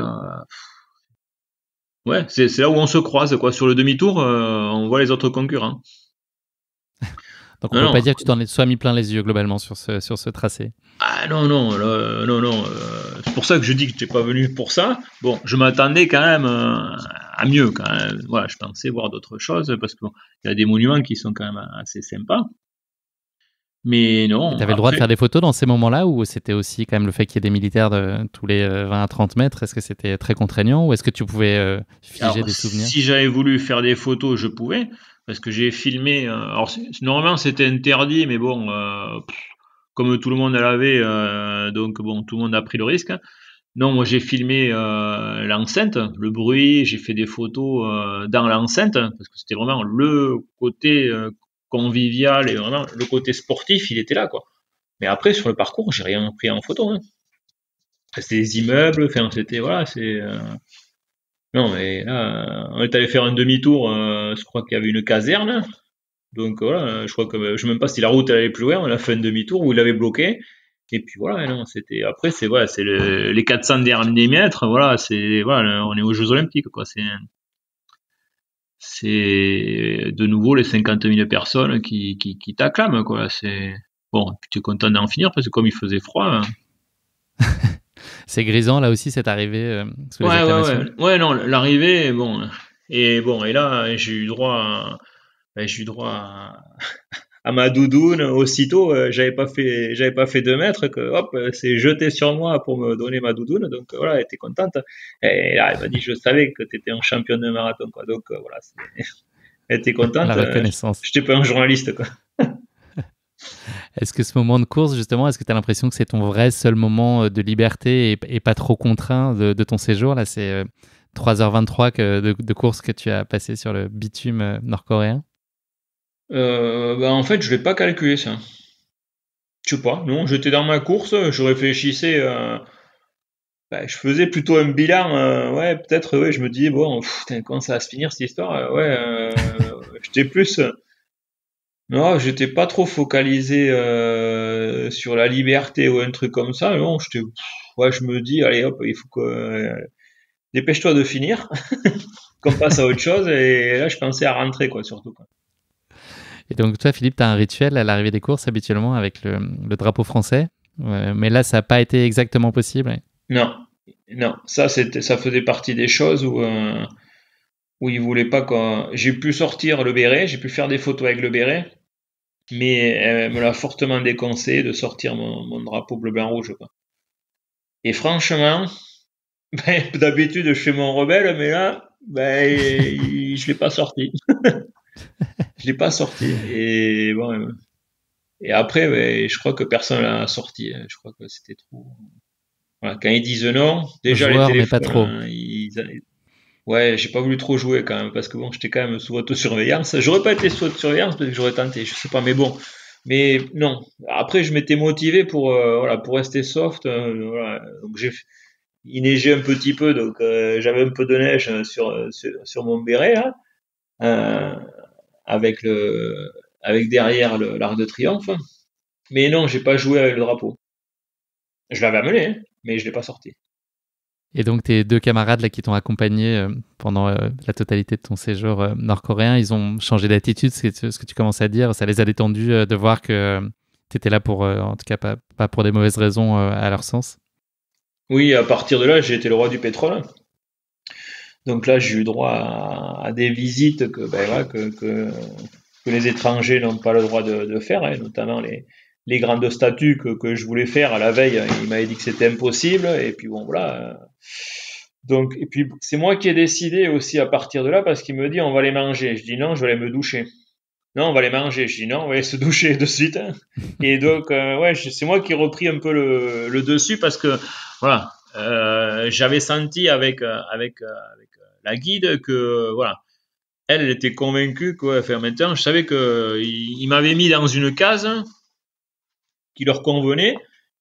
ouais, c'est là où on se croise, quoi. Sur le demi-tour, on voit les autres concurrents. Donc on peut pas dire que tu t'en es soit mis plein les yeux globalement sur ce tracé. Ah non. C'est pour ça que je dis que t'es pas venu pour ça. Bon, je m'attendais quand même à mieux, quand même. Voilà, je pensais voir d'autres choses parce qu'il y a des monuments qui sont quand même assez sympas. Mais non. Tu avais le droit de faire des photos dans ces moments-là, ou c'était aussi quand même le fait qu'il y ait des militaires de tous les 20 à 30 mètres? Est-ce que c'était très contraignant, ou est-ce que tu pouvais figer des souvenirs? Si j'avais voulu faire des photos, je pouvais, parce que j'ai filmé. Normalement, c'était interdit, mais bon, comme tout le monde l'avait, donc bon, tout le monde a pris le risque. Non, moi j'ai filmé l'enceinte, le bruit, j'ai fait des photos dans l'enceinte, parce que c'était vraiment le côté convivial et vraiment le côté sportif, il était là, quoi. Mais après, sur le parcours, j'ai rien pris en photo. Hein. C'était des immeubles, enfin, c'était, voilà, c'est... Non, mais là, on est allé faire un demi-tour, je crois qu'il y avait une caserne, donc voilà, je crois que, je sais même pas si la route elle allait plus loin, on a fait un demi-tour où il avait bloqué, et puis voilà, non, c'était, après, c'est, voilà, c'est les 400 derniers mètres, voilà, c'est, voilà, on est aux Jeux Olympiques, quoi, c'est de nouveau les 50 000 personnes qui t'acclament, quoi, c'est, bon, puis tu es content d'en finir, parce que comme il faisait froid, C'est grisant, là aussi, c'est arrivé sous les acclamations. Ouais, non, l'arrivée, bon, et là, j'ai eu droit à ma doudoune aussitôt. J'avais pas fait 2 mètres que hop, c'est jeté sur moi pour me donner ma doudoune. Donc voilà, elle était contente. Et là, elle m'a dit, je savais que tu étais un champion de marathon, quoi. Donc voilà, elle était contente. La reconnaissance. J'étais pas un journaliste, quoi. Est-ce que ce moment de course, justement, est-ce que tu as l'impression que c'est ton vrai seul moment de liberté et pas trop contraint de ton séjour? Là, c'est 3h23 de course que tu as passé sur le bitume nord-coréen. En fait, je l'ai pas calculé, ça. Je sais pas, non, j'étais dans ma course, je réfléchissais, je faisais plutôt un bilan, ouais, peut-être, ouais, je me dis, bon, putain, comment ça va se finir cette histoire? J'étais plus, non, j'étais pas trop focalisé sur la liberté ou un truc comme ça, non, ouais, je me dis, allez, hop, il faut que, dépêche-toi de finir, qu'on passe à autre chose, et là, je pensais à rentrer, quoi, surtout, quoi. Et donc, toi, Philippe, tu as un rituel à l'arrivée des courses habituellement avec le drapeau français. Mais là, ça n'a pas été exactement possible. Non, ça faisait partie des choses où ils voulaient pas qu'on. J'ai pu sortir le béret, j'ai pu faire des photos avec le béret, mais elle me l'a fortement déconseillé de sortir mon drapeau bleu, blanc, rouge, quoi. Et franchement, d'habitude, je fais mon rebelle, mais là, je l'ai pas sorti. Je l'ai pas sorti. Et bon, et après, je crois que personne l'a sorti. Je crois que c'était trop. Voilà, quand ils disent non, déjà Joueur, les mais pas trop. téléphones, ouais, j'ai pas voulu trop jouer quand même, parce que bon, j'étais quand même sous autosurveillance. J'aurais pas été sous autosurveillance, parce que j'aurais tenté, je sais pas, mais bon. Mais non. Après, je m'étais motivé pour rester soft. Voilà. Donc il neigeait un petit peu, donc j'avais un peu de neige sur mon béret là, avec derrière l'Arc de Triomphe. Mais non, j'ai pas joué avec le drapeau. Je l'avais amené, hein, mais je l'ai pas sorti. Et donc, tes deux camarades là, qui t'ont accompagné pendant la totalité de ton séjour nord-coréen, ils ont changé d'attitude, ce que tu commences à dire. Ça les a détendus de voir que tu étais là pour, en tout cas, pas pour des mauvaises raisons à leur sens. Oui, à partir de là, j'ai été le roi du pétrole. Donc là, j'ai eu droit à des visites que les étrangers n'ont pas le droit de faire, hein, notamment les grandes statues que je voulais faire à la veille. Il m'avait dit que c'était impossible, et puis bon, voilà. Donc, et puis c'est moi qui ai décidé aussi à partir de là, parce qu'il me dit on va les manger. Je dis non, je vais aller me doucher. Non, on va les manger. Je dis non, on va aller se doucher de suite. Hein. Et donc, c'est moi qui ai repris un peu le dessus, parce que voilà, j'avais senti avec la guide que voilà, elle était convaincue que, enfin, maintenant, je savais que il m'avait mis dans une case qui leur convenait.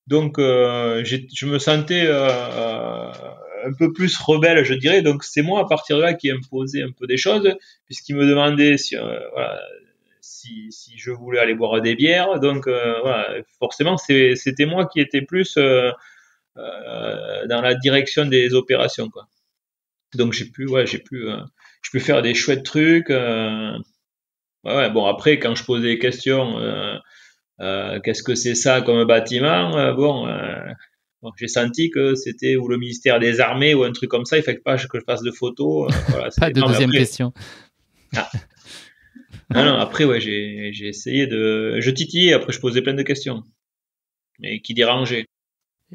Donc, je me sentais un peu plus rebelle, je dirais. Donc, c'est moi à partir de là qui ai imposé un peu des choses, puisqu'il me demandait si je voulais aller boire des bières. Donc, voilà, forcément, c'était moi qui étais plus dans la direction des opérations, quoi. Donc, j'ai pu faire des chouettes trucs. Bon, après, quand je posais des questions, qu'est-ce que c'est ça comme bâtiment? Bon, j'ai senti que c'était ou le ministère des Armées ou un truc comme ça. Il fallait pas que je fasse de photos. Voilà, Pas de deuxième question. Ah. Non, après, ouais, j'ai essayé je titillais, après je posais plein de questions, mais qui dérangeaient.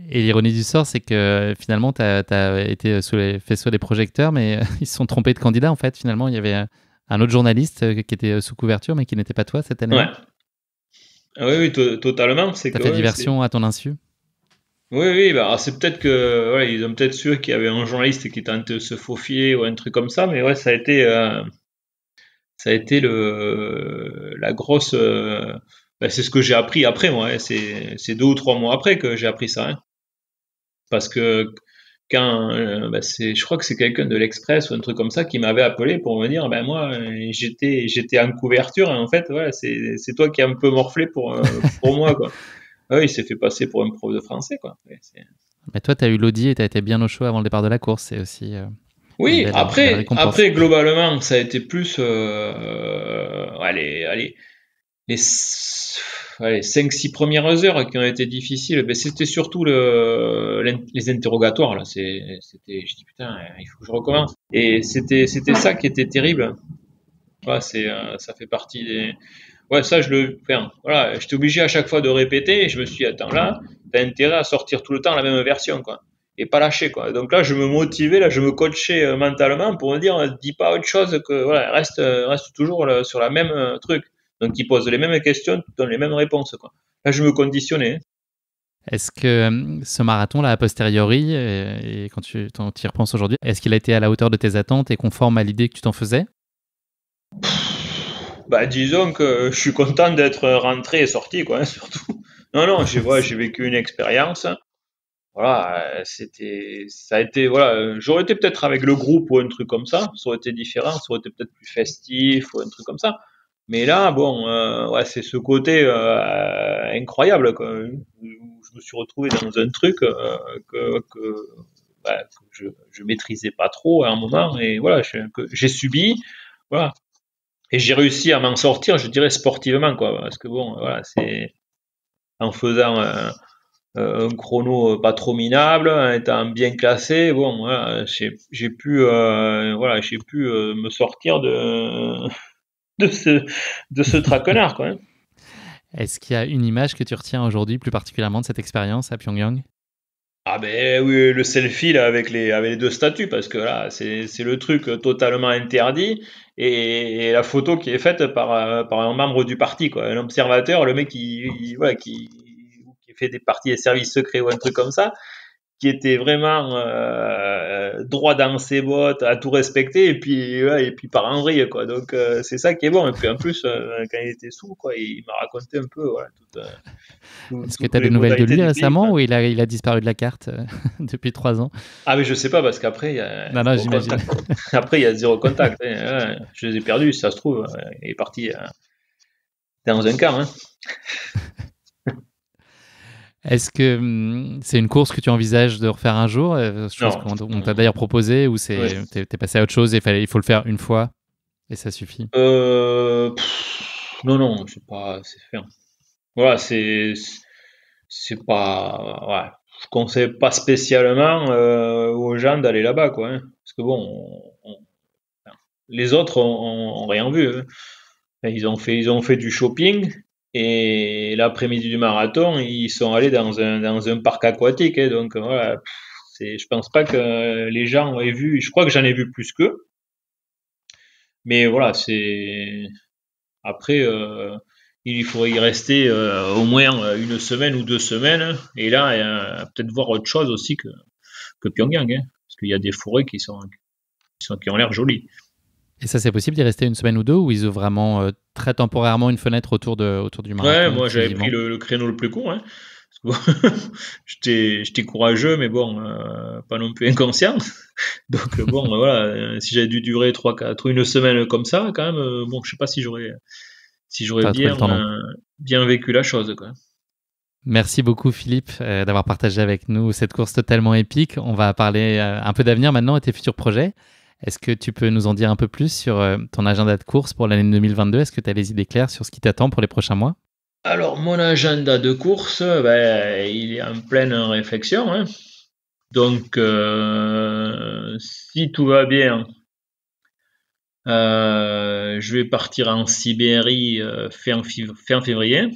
Et l'ironie du sort, c'est que finalement, tu as été fait sous les projecteurs, mais ils se sont trompés de candidat, en fait. Finalement, il y avait un autre journaliste qui était sous couverture, mais qui n'était pas toi cette Ouais. année-là. Ah oui, oui, totalement. C'est Tu as que, fait ouais, diversion à ton insu. oui, oui, bah, c'est peut-être que, voilà, ils ont peut-être su qu'il y avait un journaliste qui tentait de se faufiler ou un truc comme ça, mais ouais, ça a été la grosse, bah, c'est ce que j'ai appris après, moi, hein. C'est 2 ou 3 mois après que j'ai appris ça, hein. Parce que quand, bah, je crois que c'est quelqu'un de l'Express ou un truc comme ça qui m'avait appelé pour me dire, ben moi, j'étais en couverture, et en fait, voilà, c'est toi qui as un peu morflé pour moi, quoi. Ah oui, il s'est fait passer pour un prof de français, quoi. Ouais, Mais toi, tu as eu l'Audi et tu as été bien au chaud avant le départ de la course. C'est aussi une oui, belle récompense. après, globalement, ça a été plus, allez, 5-6 premières heures qui ont été difficiles. Mais c'était surtout les interrogatoires, là. Je dis, putain, il faut que je recommence. Et c'était ça qui était terrible. Ouais, ça fait partie des, ouais, ça, enfin, voilà, j'étais obligé à chaque fois de répéter, et je me suis dit, attends, là, t'as intérêt à sortir tout le temps la même version, quoi. Et pas lâcher, quoi. Donc là, je me motivais, là, je me coachais mentalement pour me dire, dis pas autre chose que, voilà, reste toujours sur la même truc. Donc, ils posent les mêmes questions, tu donnes les mêmes réponses, quoi. Là, je me conditionnais, hein. Est-ce que ce marathon-là, a posteriori, et quand tu y repenses aujourd'hui, est-ce qu'il a été à la hauteur de tes attentes et conforme à l'idée que tu t'en faisais? Bah, disons que je suis content d'être rentré et sorti, quoi, hein, surtout. Non, non, j'ai vécu une expérience. Voilà, ça a été, voilà, j'aurais été peut-être avec le groupe ou un truc comme ça aurait été différent, ça aurait été peut-être plus festif ou un truc comme ça. Mais là, bon, ouais, c'est ce côté incroyable, quoi, où je me suis retrouvé dans un truc bah, que je maîtrisais pas trop à un moment, et voilà, que j'ai subi, voilà, et j'ai réussi à m'en sortir, je dirais sportivement, quoi, parce que bon, voilà, c'est en faisant un chrono pas trop minable, en étant bien classé. Bon, voilà, j'ai pu, voilà, j'ai pu me sortir de ce, de ce traquenard, quoi, hein. Est-ce qu'il y a une image que tu retiens aujourd'hui plus particulièrement de cette expérience à Pyongyang? Ah ben oui, le selfie là avec les deux statues, parce que là c'est le truc totalement interdit, et la photo qui est faite par un membre du parti, quoi, un observateur, le mec voilà, qui fait des parties des services secrets ou un truc comme ça, qui était vraiment droit dans ses bottes, à tout respecter, et puis ouais, et puis par en vrille, quoi. Donc c'est ça qui est bon. Et puis en plus, quand il était sous, quoi, il m'a raconté un peu, voilà, Est-ce que toutes tu as des les nouvelles de modalités lui du pays, récemment quoi. ou il a disparu de la carte depuis 3 ans? Ah mais je sais pas, parce qu'après il y a Non, non, zéro j'imagine. contact. Après il y a zéro contact, hein. Ouais, je les ai perdus, si ça se trouve. Il est parti dans un camp, hein. Est-ce que c'est une course que tu envisages de refaire un jour? Chose Non. qu'on t'a d'ailleurs proposé, ou Ouais. t'es passé à autre chose et il faut le faire une fois et ça suffit? Non, non, c'est fait. Voilà, c'est pas, ouais, je conseille pas spécialement aux gens d'aller là-bas, quoi, hein. Parce que bon, enfin, les autres ont rien vu, hein. Enfin, ils ont fait du shopping, et l'après-midi du marathon, ils sont allés dans un parc aquatique, hein. Donc voilà, je pense pas que les gens aient vu. Je crois que j'en ai vu plus qu'eux, mais voilà, après. Il faudrait y rester au moins une semaine ou 2 semaines, et là, peut-être voir autre chose aussi que Pyongyang, hein, parce qu'il y a des forêts qui ont l'air jolies. Et ça, c'est possible d'y rester une semaine ou deux, ou ils ont vraiment très temporairement une fenêtre autour du Ouais, marathon moi j'avais pris exclusivement? le créneau le plus court, hein, parce que bon, j'étais courageux, mais bon, pas non plus inconscient. Donc bon, voilà, si j'avais dû durer 3-4 une semaine comme ça, quand même, bon, je sais pas si j'aurais T'as trouvé le temps long. bien vécu la chose, quoi. Merci beaucoup Philippe d'avoir partagé avec nous cette course totalement épique. On va parler un peu d'avenir maintenant et tes futurs projets. Est-ce que tu peux nous en dire un peu plus sur ton agenda de course pour l'année 2022? Est-ce que tu as les idées claires sur ce qui t'attend pour les prochains mois? Alors, mon agenda de course, ben, il est en pleine réflexion, hein. Donc, si tout va bien, Je vais partir en Sibérie fin février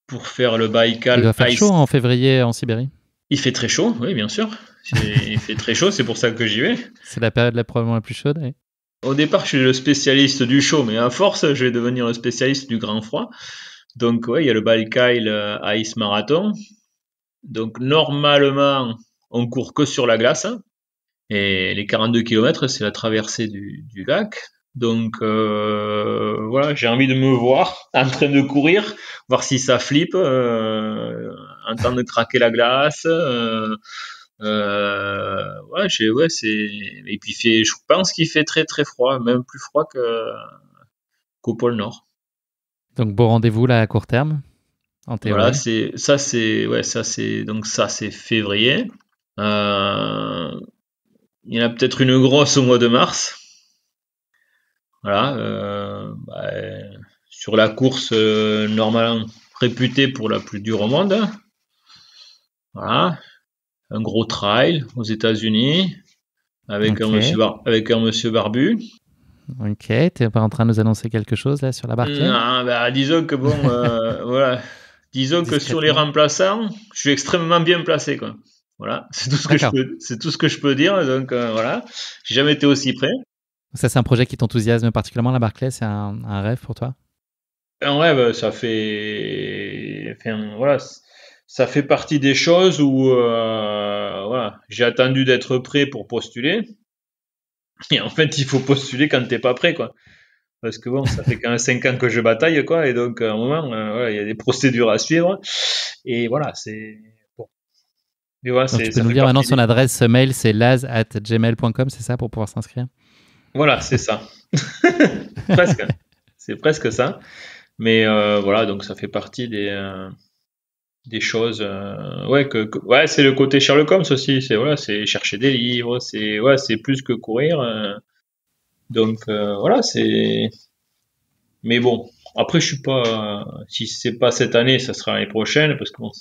pour faire le Il Baïkal doit faire Ice. chaud en février en Sibérie. Il fait très chaud, oui, bien sûr. Il fait très chaud, c'est pour ça que j'y vais. C'est la période probablement la plus chaude. Oui. Au départ, je suis le spécialiste du chaud, mais à force, je vais devenir le spécialiste du grand froid. Donc, ouais, il y a le Baïkal Ice Marathon. Donc, normalement, on court que sur la glace. Et les 42 km, c'est la traversée du lac. Donc, voilà, j'ai envie de me voir en train de courir, voir si ça flippe, entendre craquer la glace. Et puis je pense qu'il fait très très froid, même plus froid qu'au pôle Nord. Donc beau rendez-vous là à court terme, en théorie. Voilà, ça c'est février. Il y en a peut-être une grosse au mois de mars. Voilà, sur la course normalement réputée pour la plus dure au monde. Voilà, un gros trail aux États-Unis avec un monsieur barbu. Ok, t'es pas en train de nous annoncer quelque chose là sur la Barclay? Non, disons que bon, voilà, disons que sur les remplaçants, je suis extrêmement bien placé, quoi. Voilà, c'est tout ce que je peux dire. Donc voilà, j'ai jamais été aussi près. Ça, c'est un projet qui t'enthousiasme particulièrement, la Barclay. C'est un rêve pour toi? Un rêve, ça fait, enfin, voilà, ça fait partie des choses où, voilà, j'ai attendu d'être prêt pour postuler. Et en fait, il faut postuler quand t'es pas prêt, quoi. Parce que bon, ça fait quand même 5 ans que je bataille, quoi. Et donc, à un moment, voilà, il y a des procédures à suivre. Et voilà, c'est bon. Mais voilà, donc, tu peux nous dire maintenant son adresse mail, c'est laz@gmail.com, c'est ça, pour pouvoir s'inscrire? Voilà, c'est ça. Presque. C'est presque ça. Mais voilà, donc ça fait partie des choses. Ouais, c'est le côté Sherlock Holmes aussi. C'est chercher des livres. C'est plus que courir. Donc voilà, c'est. Mais bon, après je suis pas. Si c'est pas cette année, ça sera l'année prochaine parce que bon,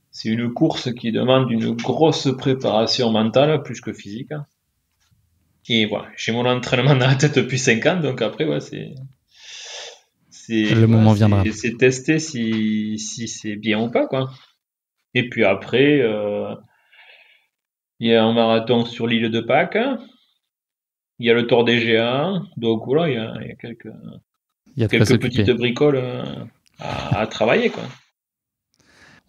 c'est une course qui demande une grosse préparation mentale plus que physique. Et voilà, j'ai mon entraînement dans la tête depuis 5 ans, donc après ouais, le moment viendra. C'est tester si c'est bien ou pas, quoi. Et puis après, il y a un marathon sur l'île de Pâques. Il y a le Tour des Géants. Donc voilà, il y a quelques petites bricoles à travailler, quoi.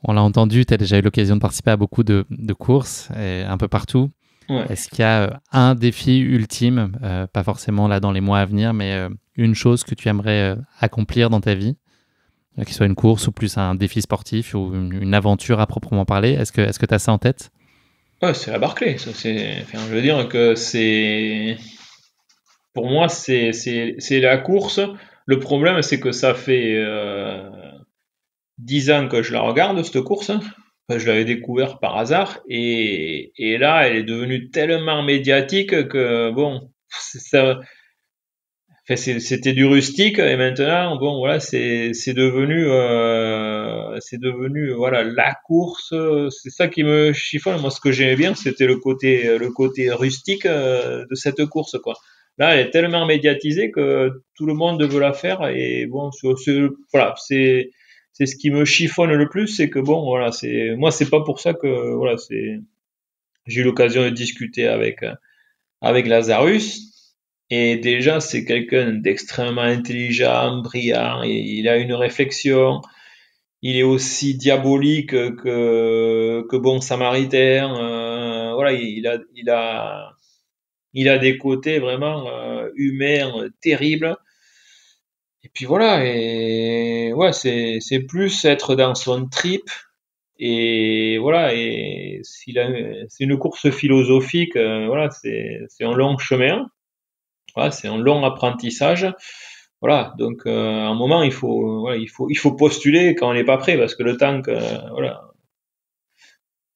On l'a entendu, tu as déjà eu l'occasion de participer à beaucoup de courses, et un peu partout. Ouais. Est-ce qu'il y a un défi ultime, pas forcément là dans les mois à venir, mais une chose que tu aimerais accomplir dans ta vie, qu'il soit une course ou plus un défi sportif ou une aventure à proprement parler? Est-ce que tu as ça en tête? Ouais, c'est la Barclay. Ça, je veux dire que pour moi, c'est la course. Le problème, c'est que ça fait 10 ans que je la regarde, cette course. Enfin, je l'avais découvert par hasard et là, elle est devenue tellement médiatique que bon, c'était du rustique et maintenant, bon, voilà, c'est devenu voilà la course. C'est ça qui me chiffonne. Moi, ce que j'aimais bien, c'était le côté rustique de cette course, quoi. Là, elle est tellement médiatisée que tout le monde veut la faire et bon, voilà, c'est ce qui me chiffonne le plus, c'est que bon, voilà, moi, c'est pas pour ça que voilà, j'ai eu l'occasion de discuter avec Lazarus. Et déjà, c'est quelqu'un d'extrêmement intelligent, brillant, et il a une réflexion. Il est aussi diabolique que bon samaritain. Voilà, il a des côtés vraiment humains terribles. Et puis voilà, et ouais, c'est plus être dans son trip. Et voilà, et c'est une course philosophique. Voilà, c'est un long chemin. Voilà, c'est un long apprentissage. Voilà, donc à un moment il faut postuler quand on n'est pas prêt parce que le temps que voilà,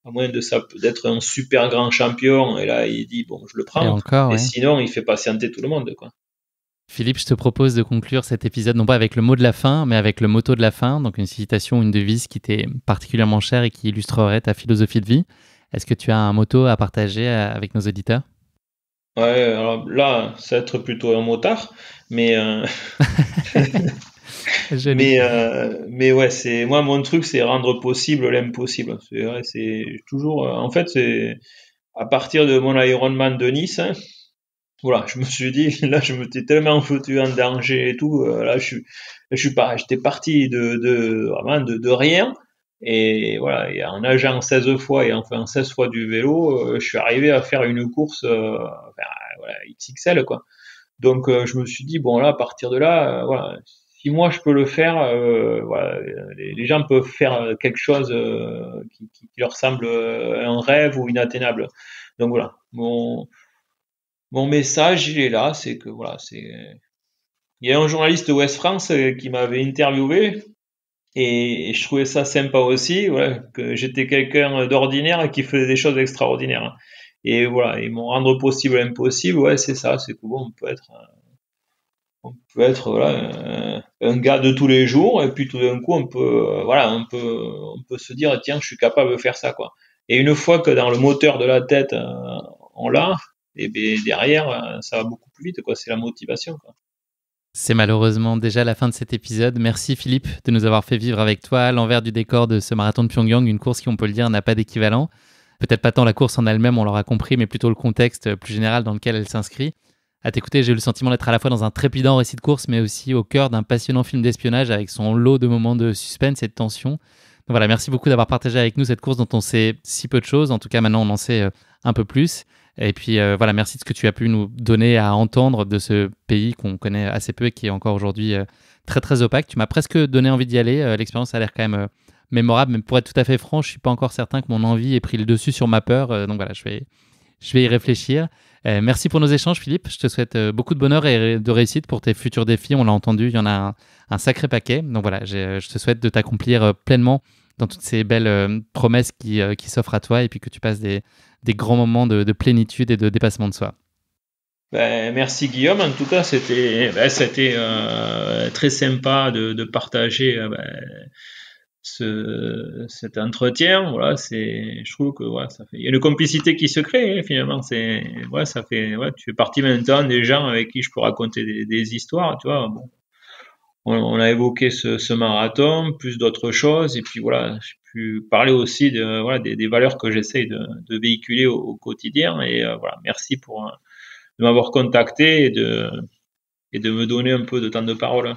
à moins d'être un super grand champion et là il dit bon je le prends. Et sinon il fait patienter tout le monde, quoi. Philippe, je te propose de conclure cet épisode non pas avec le mot de la fin, mais avec le motto de la fin, donc une citation, une devise qui t'est particulièrement chère et qui illustrerait ta philosophie de vie. Est-ce que tu as un motto à partager avec nos auditeurs? Ouais, alors là, ça va être plutôt un motard, mais Joli. mais ouais, c'est moi mon truc, c'est rendre possible l'impossible. C'est vrai, c'est toujours, en fait, c'est à partir de mon Ironman de Nice, hein, voilà, je me suis dit, là, je m'étais tellement foutu en danger et tout, là, je suis pas, j'étais parti vraiment de rien. Et voilà, et en nageant 16 fois et en faisant 16 fois du vélo, je suis arrivé à faire une course, enfin, voilà, XXL, quoi. Donc, je me suis dit, bon, là, à partir de là, voilà, si moi je peux le faire, voilà, les gens peuvent faire quelque chose qui leur semble un rêve ou inatteignable. Donc voilà, mon message, il est là, c'est que voilà, il y a un journaliste de Ouest France qui m'avait interviewé et je trouvais ça sympa aussi, voilà, que j'étais quelqu'un d'ordinaire qui faisait des choses extraordinaires. Et voilà, et mon rendre possible l'impossible, ouais, c'est ça, c'est que bon, on peut être voilà, un gars de tous les jours et puis tout d'un coup voilà, on peut se dire tiens, je suis capable de faire ça, quoi. Et une fois que dans le moteur de la tête on l'a, et bien derrière ça va beaucoup plus vite, quoi. C'est la motivation, quoi. C'est malheureusement déjà la fin de cet épisode. Merci Philippe de nous avoir fait vivre avec toi l'envers du décor de ce marathon de Pyongyang, une course qui, on peut le dire, n'a pas d'équivalent. Peut-être pas tant la course en elle-même, on l'aura compris, mais plutôt le contexte plus général dans lequel elle s'inscrit. À t'écouter, j'ai eu le sentiment d'être à la fois dans un trépidant récit de course, mais aussi au cœur d'un passionnant film d'espionnage avec son lot de moments de suspense et de tension. Donc voilà, merci beaucoup d'avoir partagé avec nous cette course dont on sait si peu de choses. En tout cas, maintenant, on en sait un peu plus. Et puis voilà, merci de ce que tu as pu nous donner à entendre de ce pays qu'on connaît assez peu et qui est encore aujourd'hui très très opaque. Tu m'as presque donné envie d'y aller. L'expérience a l'air quand même mémorable, mais pour être tout à fait franc, je suis pas encore certain que mon envie ait pris le dessus sur ma peur. Donc voilà, je vais y réfléchir. Merci pour nos échanges, Philippe. Je te souhaite beaucoup de bonheur et de réussite pour tes futurs défis. On l'a entendu, il y en a un sacré paquet. Donc voilà, je te souhaite de t'accomplir pleinement dans toutes ces belles promesses qui s'offrent à toi et puis que tu passes des grands moments de plénitude et de dépassement de soi. Ben, merci Guillaume. En tout cas, c'était très sympa de partager cet entretien. Voilà, je trouve que voilà, il y a une complicité qui se crée, hein, finalement. Tu fais partie maintenant des gens avec qui je peux raconter des histoires, tu vois. Bon, on a évoqué ce marathon, plus d'autres choses, et puis voilà, j'ai pu parler aussi des valeurs que j'essaye de véhiculer au quotidien. Et voilà, merci de m'avoir contacté et de me donner un peu de temps de parole.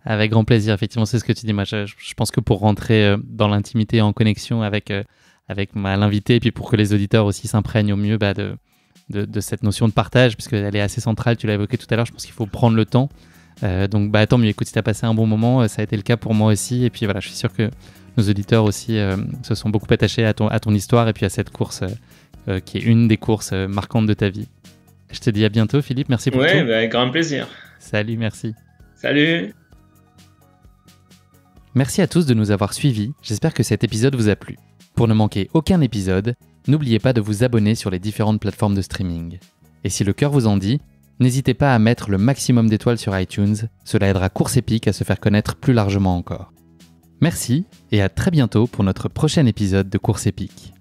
Avec grand plaisir, effectivement, c'est ce que tu dis. Moi, je pense que pour rentrer dans l'intimité, en connexion avec l'invité, et puis pour que les auditeurs aussi s'imprègnent au mieux de cette notion de partage, puisqu'elle est assez centrale, tu l'as évoqué tout à l'heure, je pense qu'il faut prendre le temps. Donc tant mieux, écoute, si tu as passé un bon moment, ça a été le cas pour moi aussi. Et puis voilà, je suis sûr que nos auditeurs aussi se sont beaucoup attachés à ton histoire et puis à cette course qui est une des courses marquantes de ta vie. Je te dis à bientôt, Philippe. Merci pour tout. Oui, avec grand plaisir. Salut, merci. Salut. Merci à tous de nous avoir suivis. J'espère que cet épisode vous a plu. Pour ne manquer aucun épisode, n'oubliez pas de vous abonner sur les différentes plateformes de streaming. Et si le cœur vous en dit, n'hésitez pas à mettre le maximum d'étoiles sur iTunes, cela aidera Course Épique à se faire connaître plus largement encore. Merci et à très bientôt pour notre prochain épisode de Course Épique.